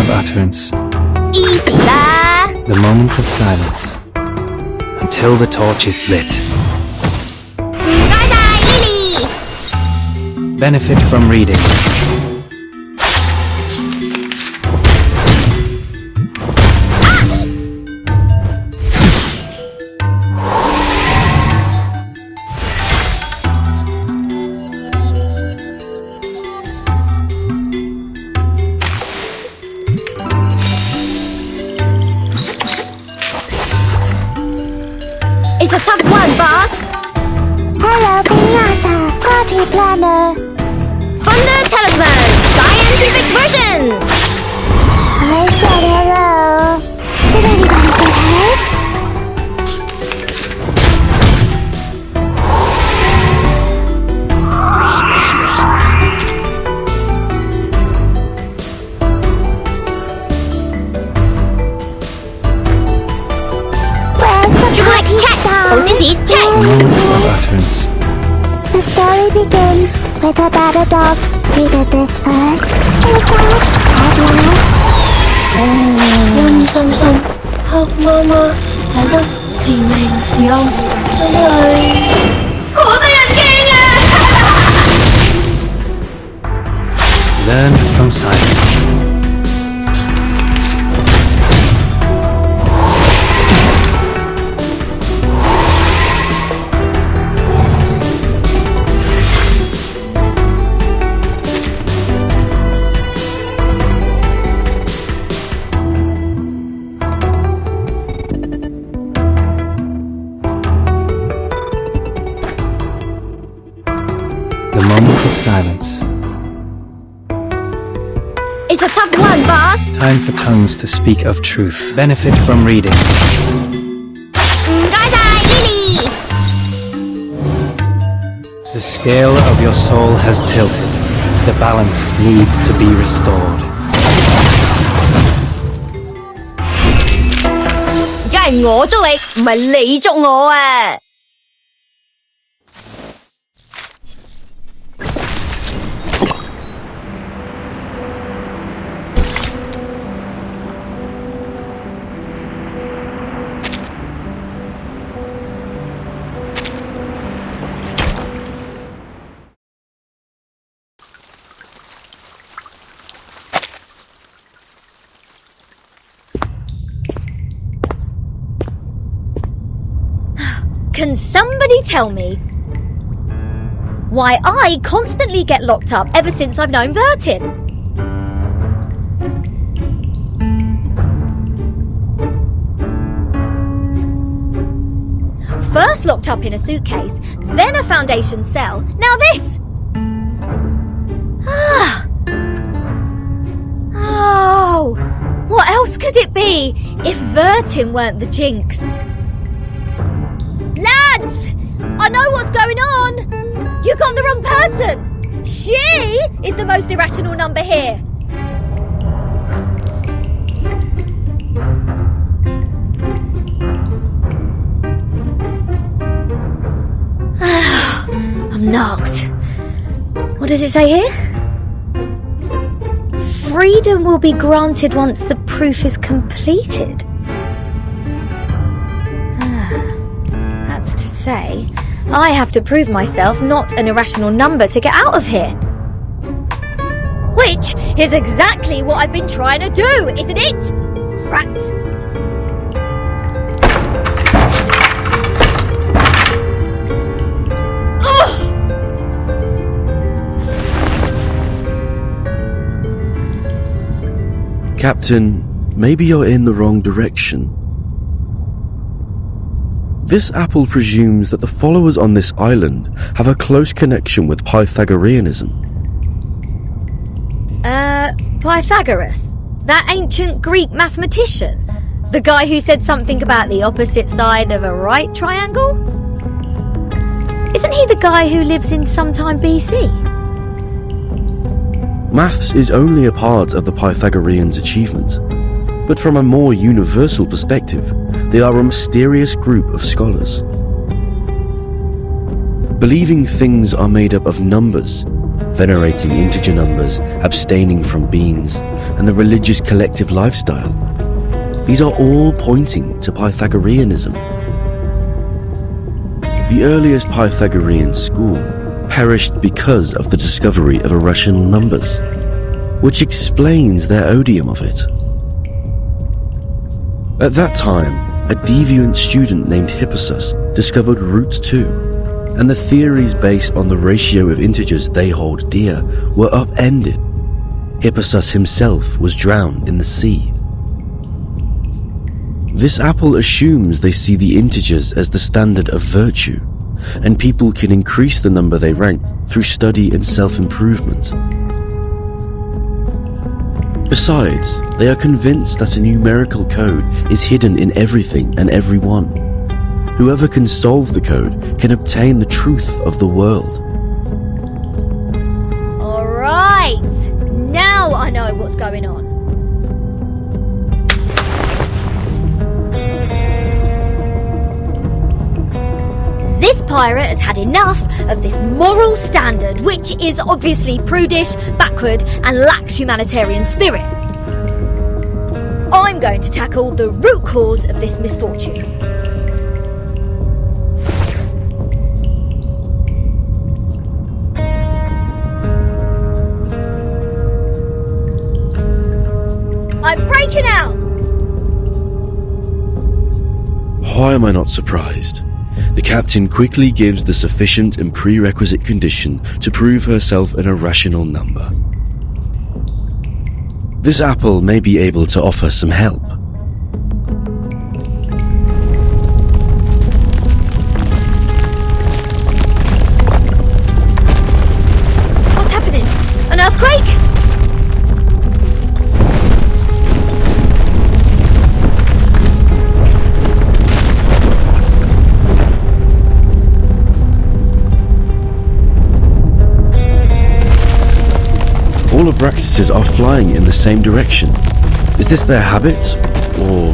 Utterance. Easy lah. The moment of silence. Until the torch is lit. Benefit from reading. It's a tough one, boss. Hello, Pinata, party planner. Thunder Talisman, scientific version. I said hello. Did anybody get hurt? Utterance. The story begins with a bad adult. He did this first. He died at last. 陰森森，黑媽媽，睇得是明是暗，真係好得人驚啊 Learn from silence. The moment of silence. It's a tough one, boss. Time for tongues to speak of truth. Benefit from reading. The scale of your soul has tilted. The balance needs to be restored. 梗係我捉你，唔係你捉我啊！ Can somebody tell me why I constantly get locked up ever since I've known Vertin? First locked up in a suitcase, then a Foundation cell, now this! Oh, what else could it be if Vertin weren't the jinx? Lads! I know what's going on! You got the wrong person! She is the most irrational number here! I'm knocked. What does it say here? Freedom will be granted once the proof is completed. That's to say, I have to prove myself not an irrational number to get out of here. Which is exactly what I've been trying to do, isn't it? Rats! Captain, maybe you're in the wrong direction. This apple presumes that the followers on this island have a close connection with Pythagoreanism. Pythagoras? That ancient Greek mathematician? The guy who said something about the opposite side of a right triangle? Isn't he the guy who lives in sometime BC? Maths is only a part of the Pythagoreans' achievement, but from a more universal perspective, they are a mysterious group of scholars. Believing things are made up of numbers, venerating integer numbers, abstaining from beans, and the religious collective lifestyle, these are all pointing to Pythagoreanism. The earliest Pythagorean school perished because of the discovery of irrational numbers, which explains their odium of it. At that time, a deviant student named Hippasus discovered root 2, and the theories based on the ratio of integers they hold dear were upended. Hippasus himself was drowned in the sea. This apple assumes they see the integers as the standard of virtue, and people can increase the number they rank through study and self-improvement. Besides, they are convinced that a numerical code is hidden in everything and everyone. Whoever can solve the code can obtain the truth of the world. Alright! Now I know what's going on. This pirate has had enough of this moral standard, which is obviously prudish, backward, and lacks humanitarian spirit. I'm going to tackle the root cause of this misfortune. I'm breaking out! Why am I not surprised? The captain quickly gives the sufficient and prerequisite condition to prove herself an irrational number. This apple may be able to offer some help. What's happening? An earthquake? All Abraxases are flying in the same direction. Is this their habit, or...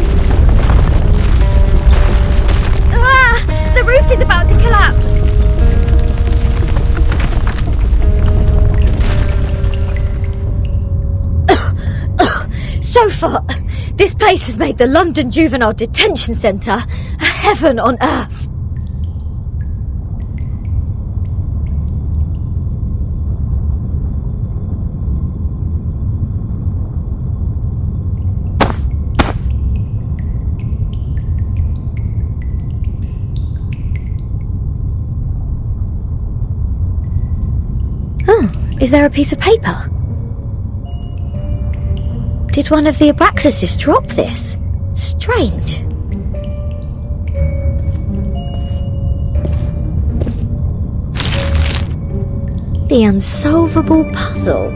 Ah! The roof is about to collapse! So far, this place has made the London Juvenile Detention Centre a heaven on earth. Is there a piece of paper? Did one of the Abraxases drop this? Strange. The unsolvable puzzle.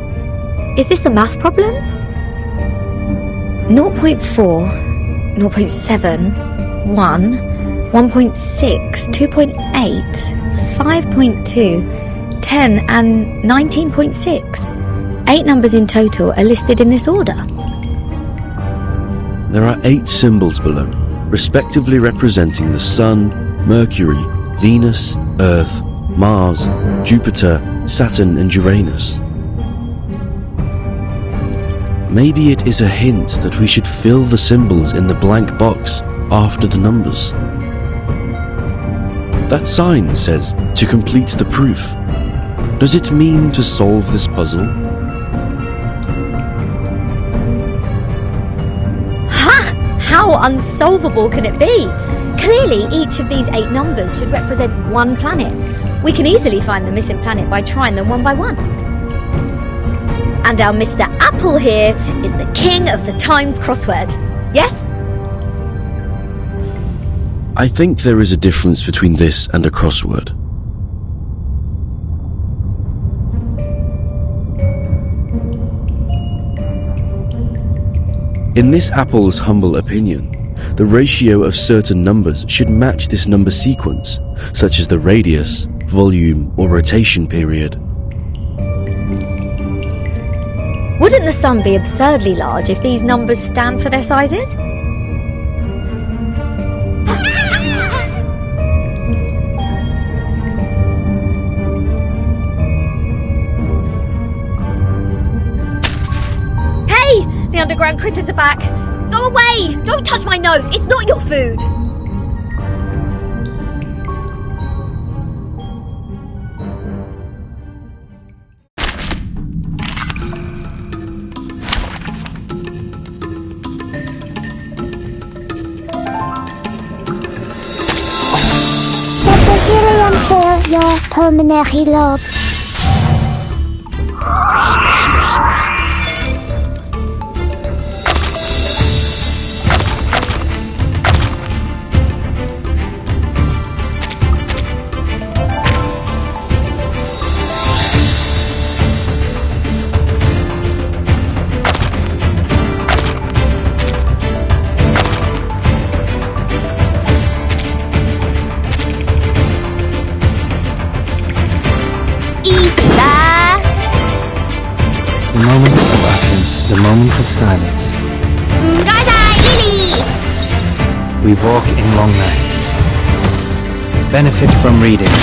Is this a math problem? 0.4, 0.7, 1, 1.6, 2.8, 5.2, 10 and 19.6. 8 numbers in total are listed in this order. There are 8 symbols below, respectively representing the Sun, Mercury, Venus, Earth, Mars, Jupiter, Saturn and Uranus. Maybe it is a hint that we should fill the symbols in the blank box after the numbers. That sign says to complete the proof. Does it mean to solve this puzzle? Ha! How unsolvable can it be? Clearly, each of these 8 numbers should represent one planet. We can easily find the missing planet by trying them one by one. And our Mr. Apple here is the king of the Times crossword. Yes? I think there is a difference between this and a crossword. In this Apple's humble opinion, the ratio of certain numbers should match this number sequence, such as the radius, volume, or rotation period. Wouldn't the sun be absurdly large if these numbers stand for their sizes? Hey! The underground critters are back! Go away! Don't touch my notes! It's not your food! Let the helium chill your pulmonary lobes. The moment of utterance, the moment of silence. We walk in long nights. Benefit from reading.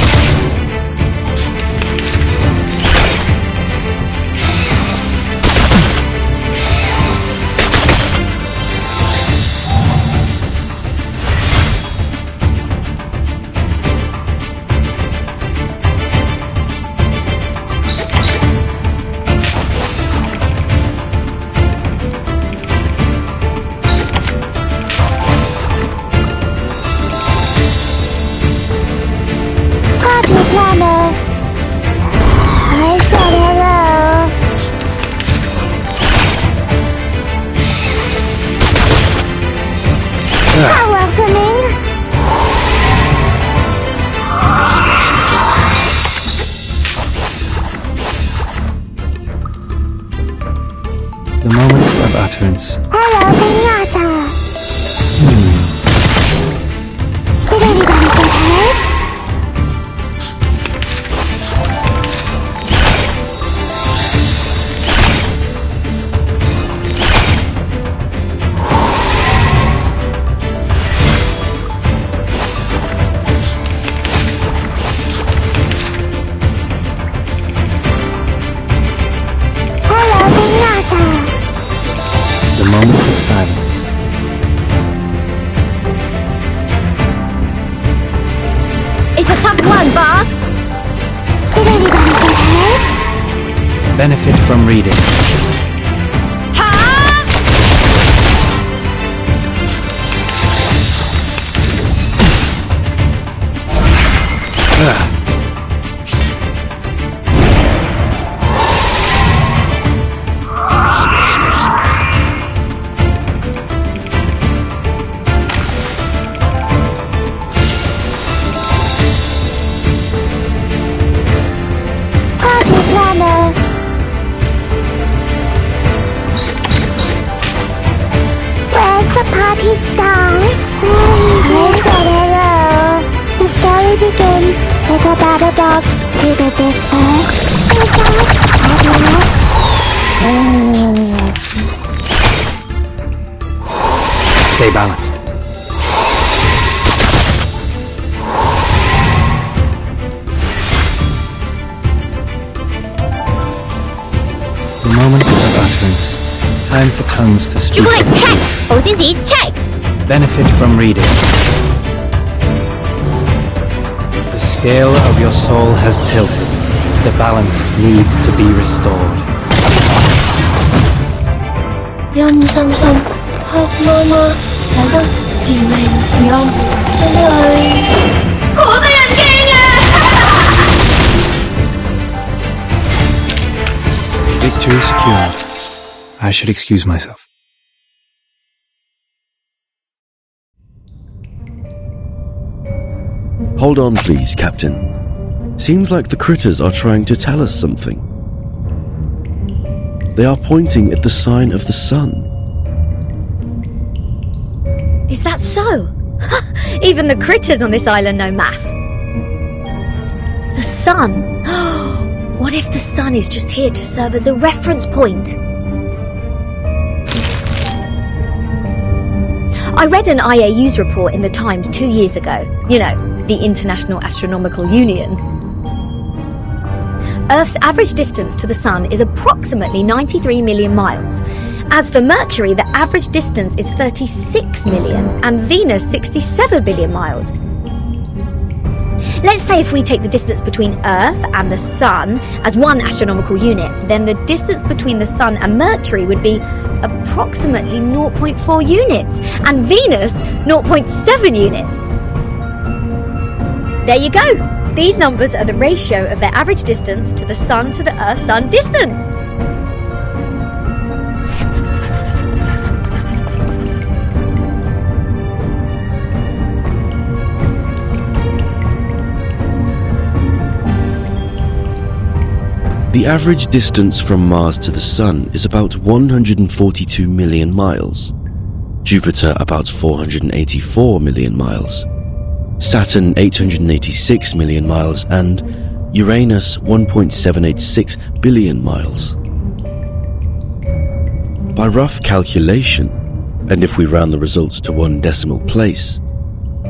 I said hello. How welcoming. The moment of utterance. Hello, Pinata. Did anybody get hurt? The moment of silence. It's a tough one, boss! Did anybody get hurt? Benefit from reading. story begins with a battle dog who did this first and died at last. Stay balanced. The moment of utterance. Time for tongues to speak. check! 好先時 check! Benefit from reading. The scale of your soul has tilted. The balance needs to be restored. 陰森森，黑媽媽，睇得時明時暗，真係好得人驚啊！ Victory secure. I should excuse myself. Hold on, please, Captain. Seems like the critters are trying to tell us something. They are pointing at the sign of the sun. Is that so? Even the critters on this island know math. The sun. What if the sun is just here to serve as a reference point? I read an IAU's report in the Times 2 years ago. You know, the International Astronomical Union. Earth's average distance to the sun is approximately 93 million miles. As for Mercury, the average distance is 36 million, and Venus 67 billion miles. Let's say if we take the distance between Earth and the Sun as one astronomical unit, then the distance between the Sun and Mercury would be approximately 0.4 units, and Venus 0.7 units. There you go! These numbers are the ratio of their average distance to the Sun to the Earth-Sun distance. The average distance from Mars to the Sun is about 142 million miles, Jupiter about 484 million miles, Saturn 886 million miles, and Uranus 1.786 billion miles. By rough calculation, and if we round the results to one decimal place,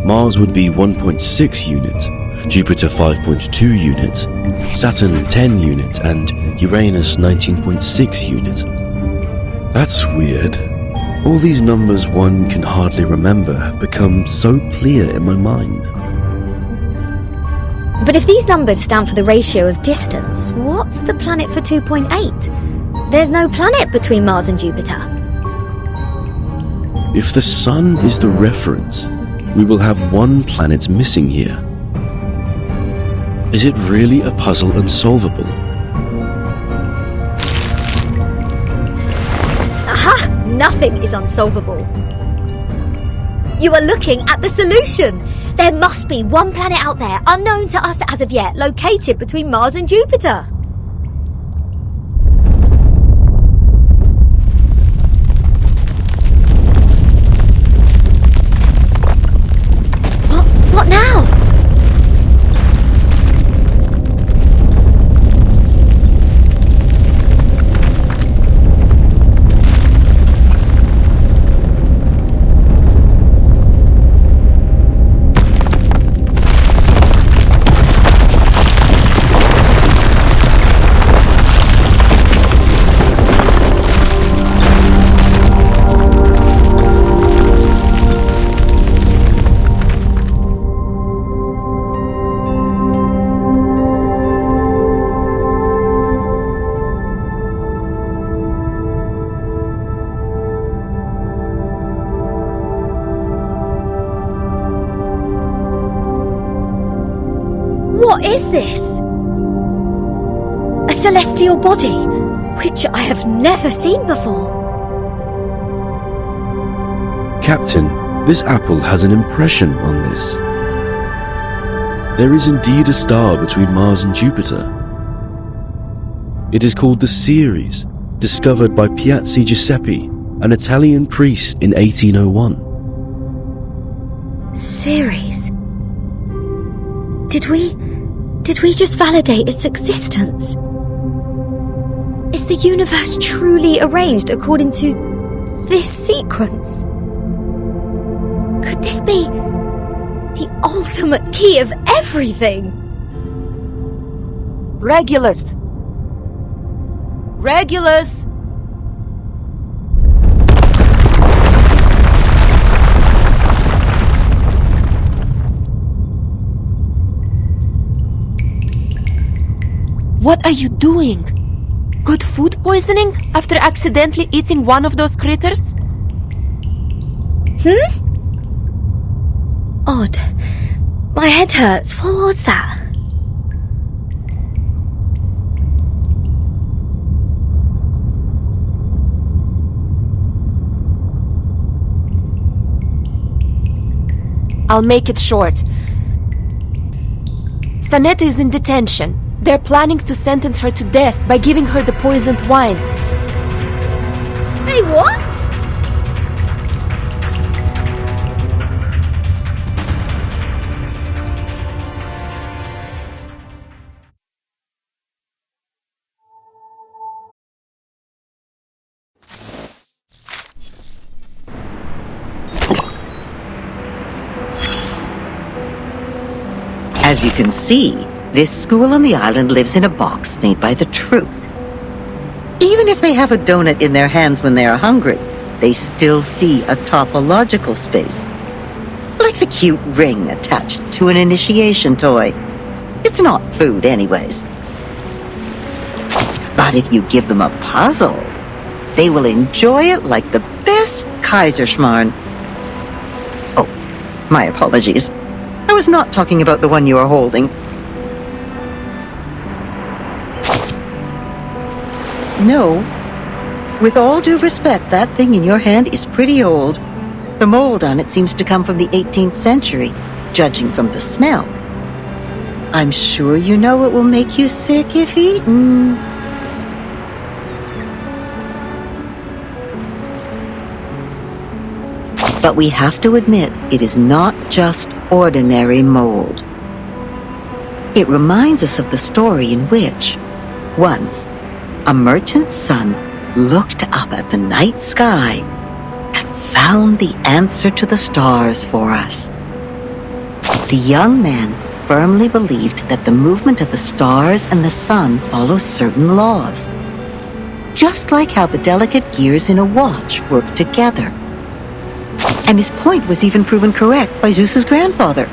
Mars would be 1.6 unit, Jupiter 5.2 unit, Saturn 10 unit, and Uranus 19.6 unit. That's weird. All these numbers one can hardly remember have become so clear in my mind. But if these numbers stand for the ratio of distance, what's the planet for 2.8? There's no planet between Mars and Jupiter. If the Sun is the reference, we will have one planet missing here. Is it really a puzzle unsolvable? Aha! Nothing is unsolvable. You are looking at the solution. There must be one planet out there, unknown to us as of yet, located between Mars and Jupiter. What now? What is this? A celestial body, which I have never seen before. Captain, this apple has an impression on this. There is indeed a star between Mars and Jupiter. It is called the Ceres, discovered by Piazzi Giuseppe, an Italian priest in 1801. Ceres? Did we just validate its existence? Is the universe truly arranged according to this sequence? Could this be the ultimate key of everything? Regulus! Regulus! What are you doing? Got food poisoning after accidentally eating one of those critters? Odd. My head hurts. What was that? I'll make it short. Stanetta is in detention. They're planning to sentence her to death by giving her the poisoned wine. Hey, what? As you can see, this school on the island lives in a box made by the truth. Even if they have a donut in their hands when they are hungry, they still see a topological space. Like the cute ring attached to an initiation toy. It's not food anyways. But if you give them a puzzle, they will enjoy it like the best Kaiserschmarrn. Oh, my apologies. I was not talking about the one you are holding. No. With all due respect, that thing in your hand is pretty old. The mold on it seems to come from the 18th century, judging from the smell. I'm sure you know it will make you sick if eaten. But we have to admit, it is not just ordinary mold. It reminds us of the story in which, once, a merchant's son looked up at the night sky and found the answer to the stars for us. The young man firmly believed that the movement of the stars and the sun follows certain laws, just like how the delicate gears in a watch work together. And his point was even proven correct by Zeus's grandfather,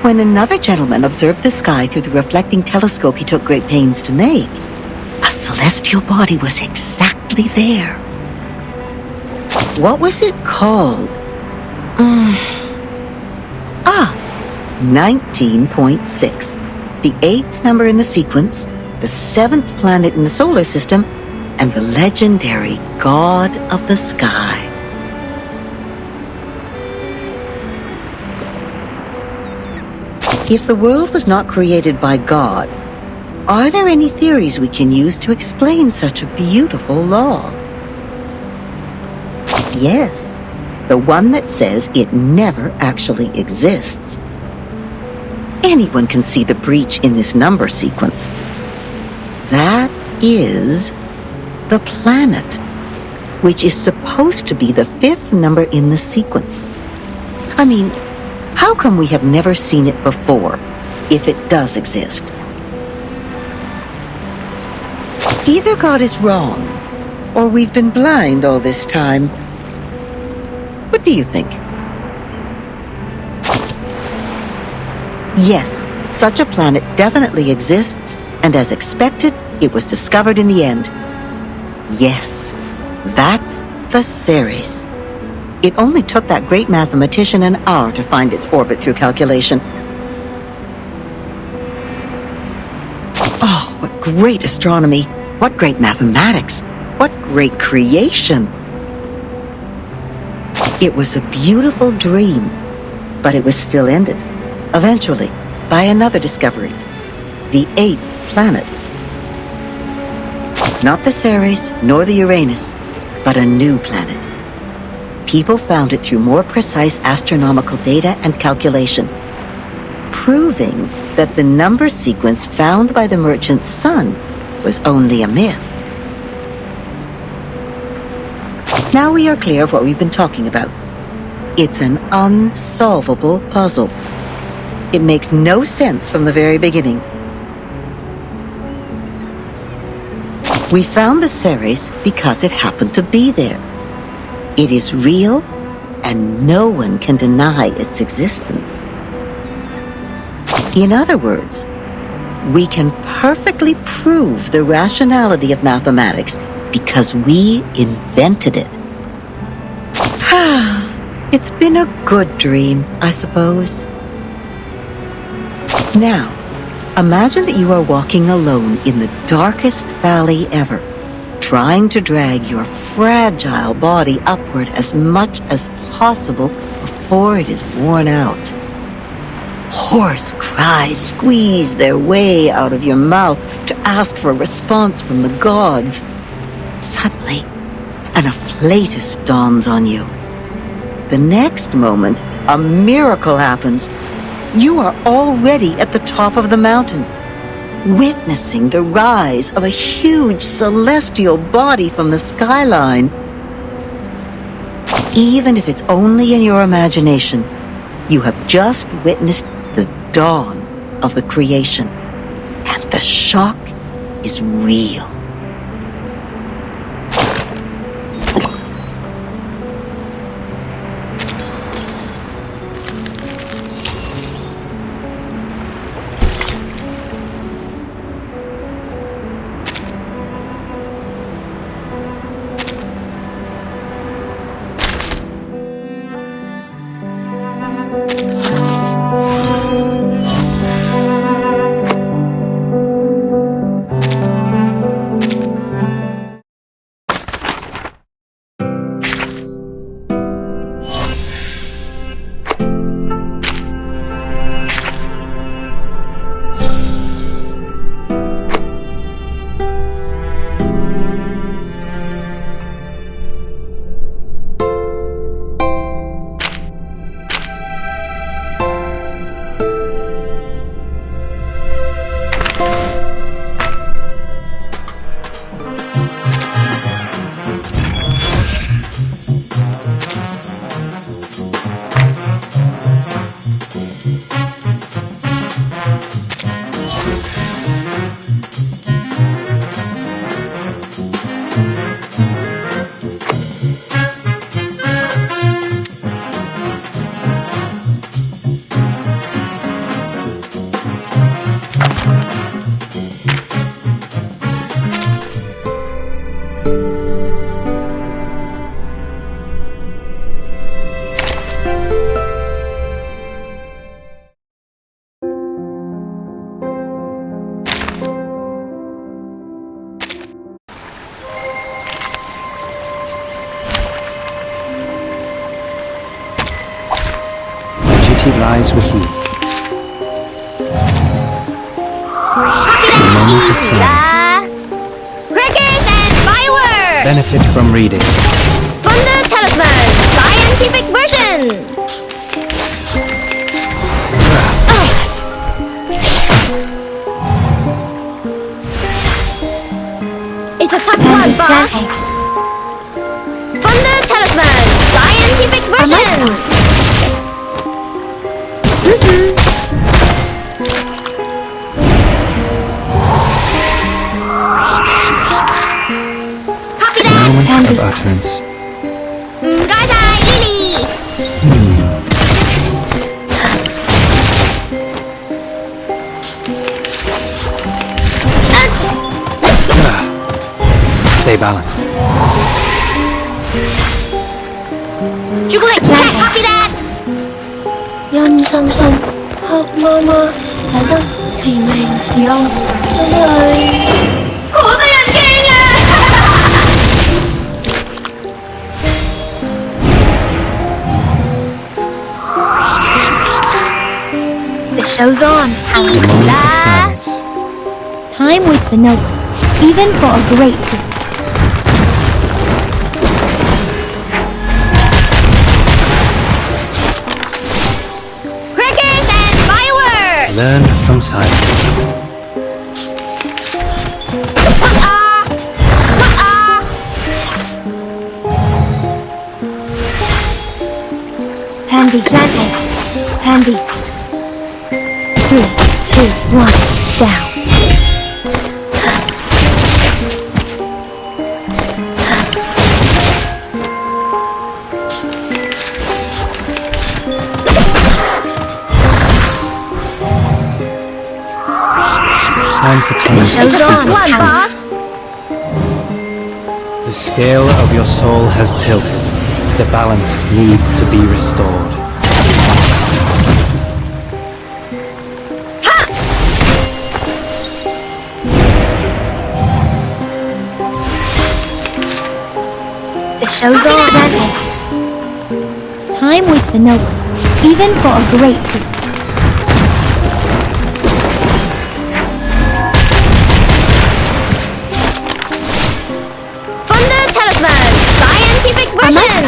when another gentleman observed the sky through the reflecting telescope he took great pains to make. A celestial body was exactly there. What was it called? 19.6. The 8th number in the sequence, the 7th planet in the solar system, and the legendary God of the Sky. If the world was not created by God, are there any theories we can use to explain such a beautiful law? Yes, the one that says it never actually exists. Anyone can see the breach in this number sequence. That is the planet, which is supposed to be the 5th number in the sequence. I mean, how come we have never seen it before, if it does exist? Either God is wrong, or we've been blind all this time. What do you think? Yes, such a planet definitely exists, and as expected, it was discovered in the end. Yes, that's the Ceres. It only took that great mathematician an hour to find its orbit through calculation. Oh, what great astronomy! What great mathematics! What great creation! It was a beautiful dream, but it was still ended, eventually, by another discovery. The 8th planet. Not the Ceres, nor the Uranus, but a new planet. People found it through more precise astronomical data and calculation, proving that the number sequence found by the merchant's son was only a myth. Now we are clear of what we've been talking about. It's an unsolvable puzzle. It makes no sense from the very beginning. We found the Ceres because it happened to be there. It is real, and no one can deny its existence. In other words, we can perfectly prove the rationality of mathematics because we invented it. It's been a good dream, I suppose. Now, imagine that you are walking alone in the darkest valley ever, trying to drag your fragile body upward as much as possible before it is worn out. Hoarse cries squeeze their way out of your mouth to ask for a response from the gods. Suddenly, an afflatus dawns on you. The next moment, a miracle happens. You are already at the top of the mountain, witnessing the rise of a huge celestial body from the skyline. Even if it's only in your imagination, you have just witnessed the dawn of the creation, and the shock is real. Lies with you. Crickets and fireworks! Benefit from reading. Thunder Talisman, scientific version! It's a tough one, boss! Thunder Talisman, scientific version! Moment of utterance. Stay balanced. Chocolate, copy that! 陰森森，黑媽媽，睇得是明是暗，真係好得人驚啊！The show's on. Moment of silence. Time waits for no one, even for a great king. Crickets and fireworks! Learn from silence. Pansy, planting. Pansy. 3, 2, 1, down. Time for change. Show's on, boss. The scale of your soul has tilted. The balance needs to be restored. The show's on. Time waits for no one, even for a great feat. Thunder Talisman! Scientific version!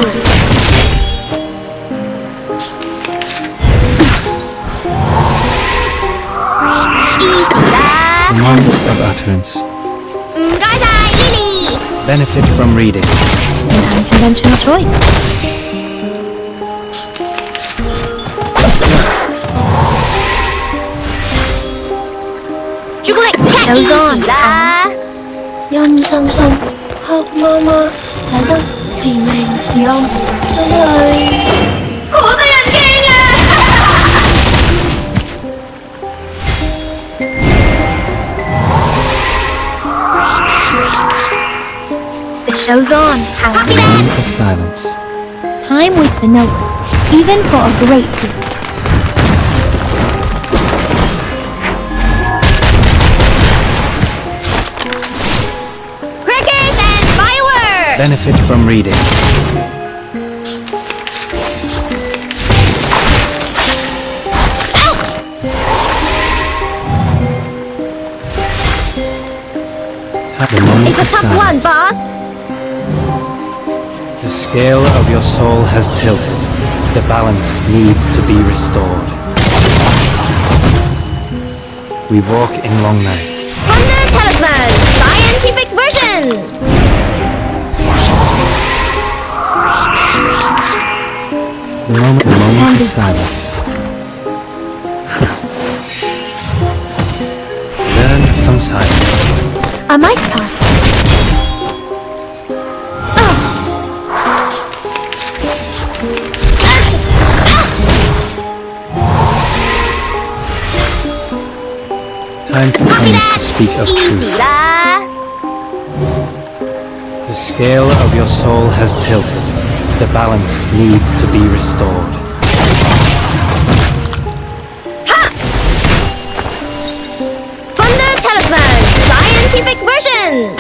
Easy lah! Moment of utterance. Lily! Benefit from reading. An unconventional choice. Show's on. 陰森森，黑麻麻，睇得是明是暗，真係好得人驚啊！ The show's on. Moment of silence. Time waits for no one, even for a great feat. Crickets and fireworks! Benefit from reading. The moment It's a of tough silence. one, boss! The scale of your soul has tilted. The balance needs to be restored. We walk in long nights. Thunder Talisman! Scientific version! The moment of silence. Learn from silence. A mice pass. Time continues to speak of Easy truth. lah! The scale of your soul has tilted. The balance needs to be restored. Thunder Talisman! Scientific version!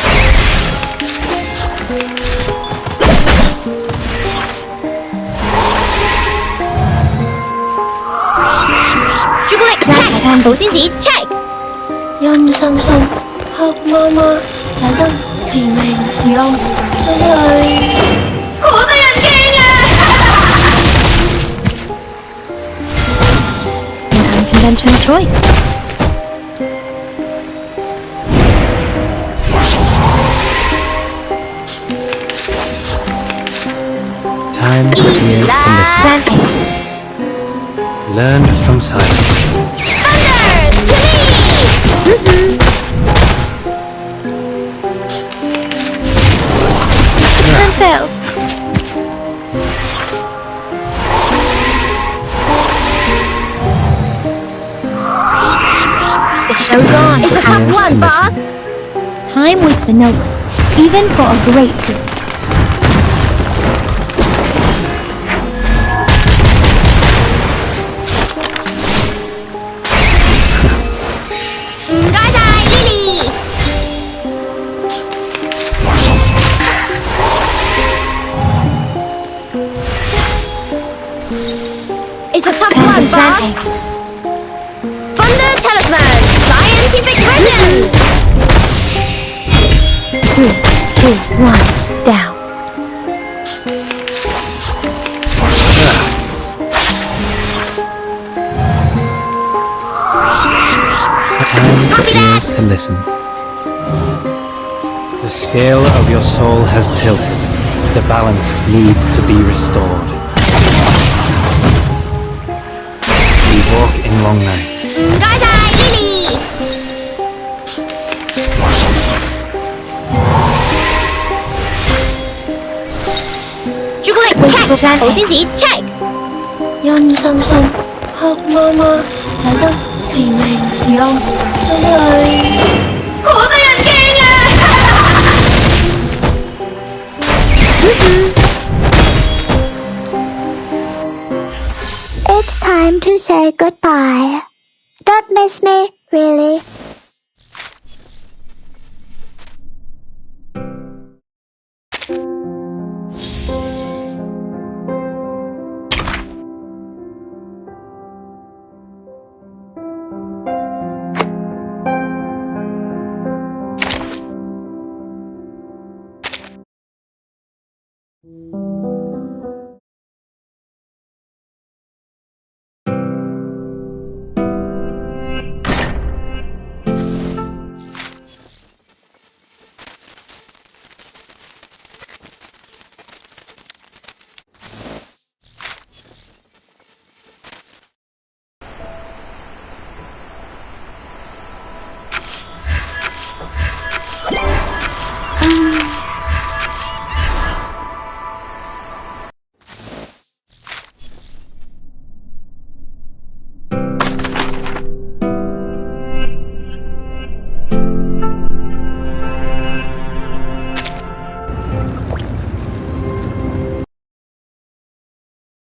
check! 保鮮紙 check! 陰森森，黑麻麻，睇得是明是暗，真係好得人驚啊！ An unconventional choice. Time for ears to listen. Learn from silence. Fail. The show's on. It's a tough one, boss! Time waits for no one, even for a great feat. Lily! It's a tough one, boss! Thunder Talisman! Scientific version! 3, 2, 1, down. the ears to listen. The scale of your soul has tilted. The balance needs to be restored. We walk in long nights. check，陰森森，黑媽媽，睇得是明是暗，真係好得人驚啊！It's time to say goodbye. Don't miss me, really.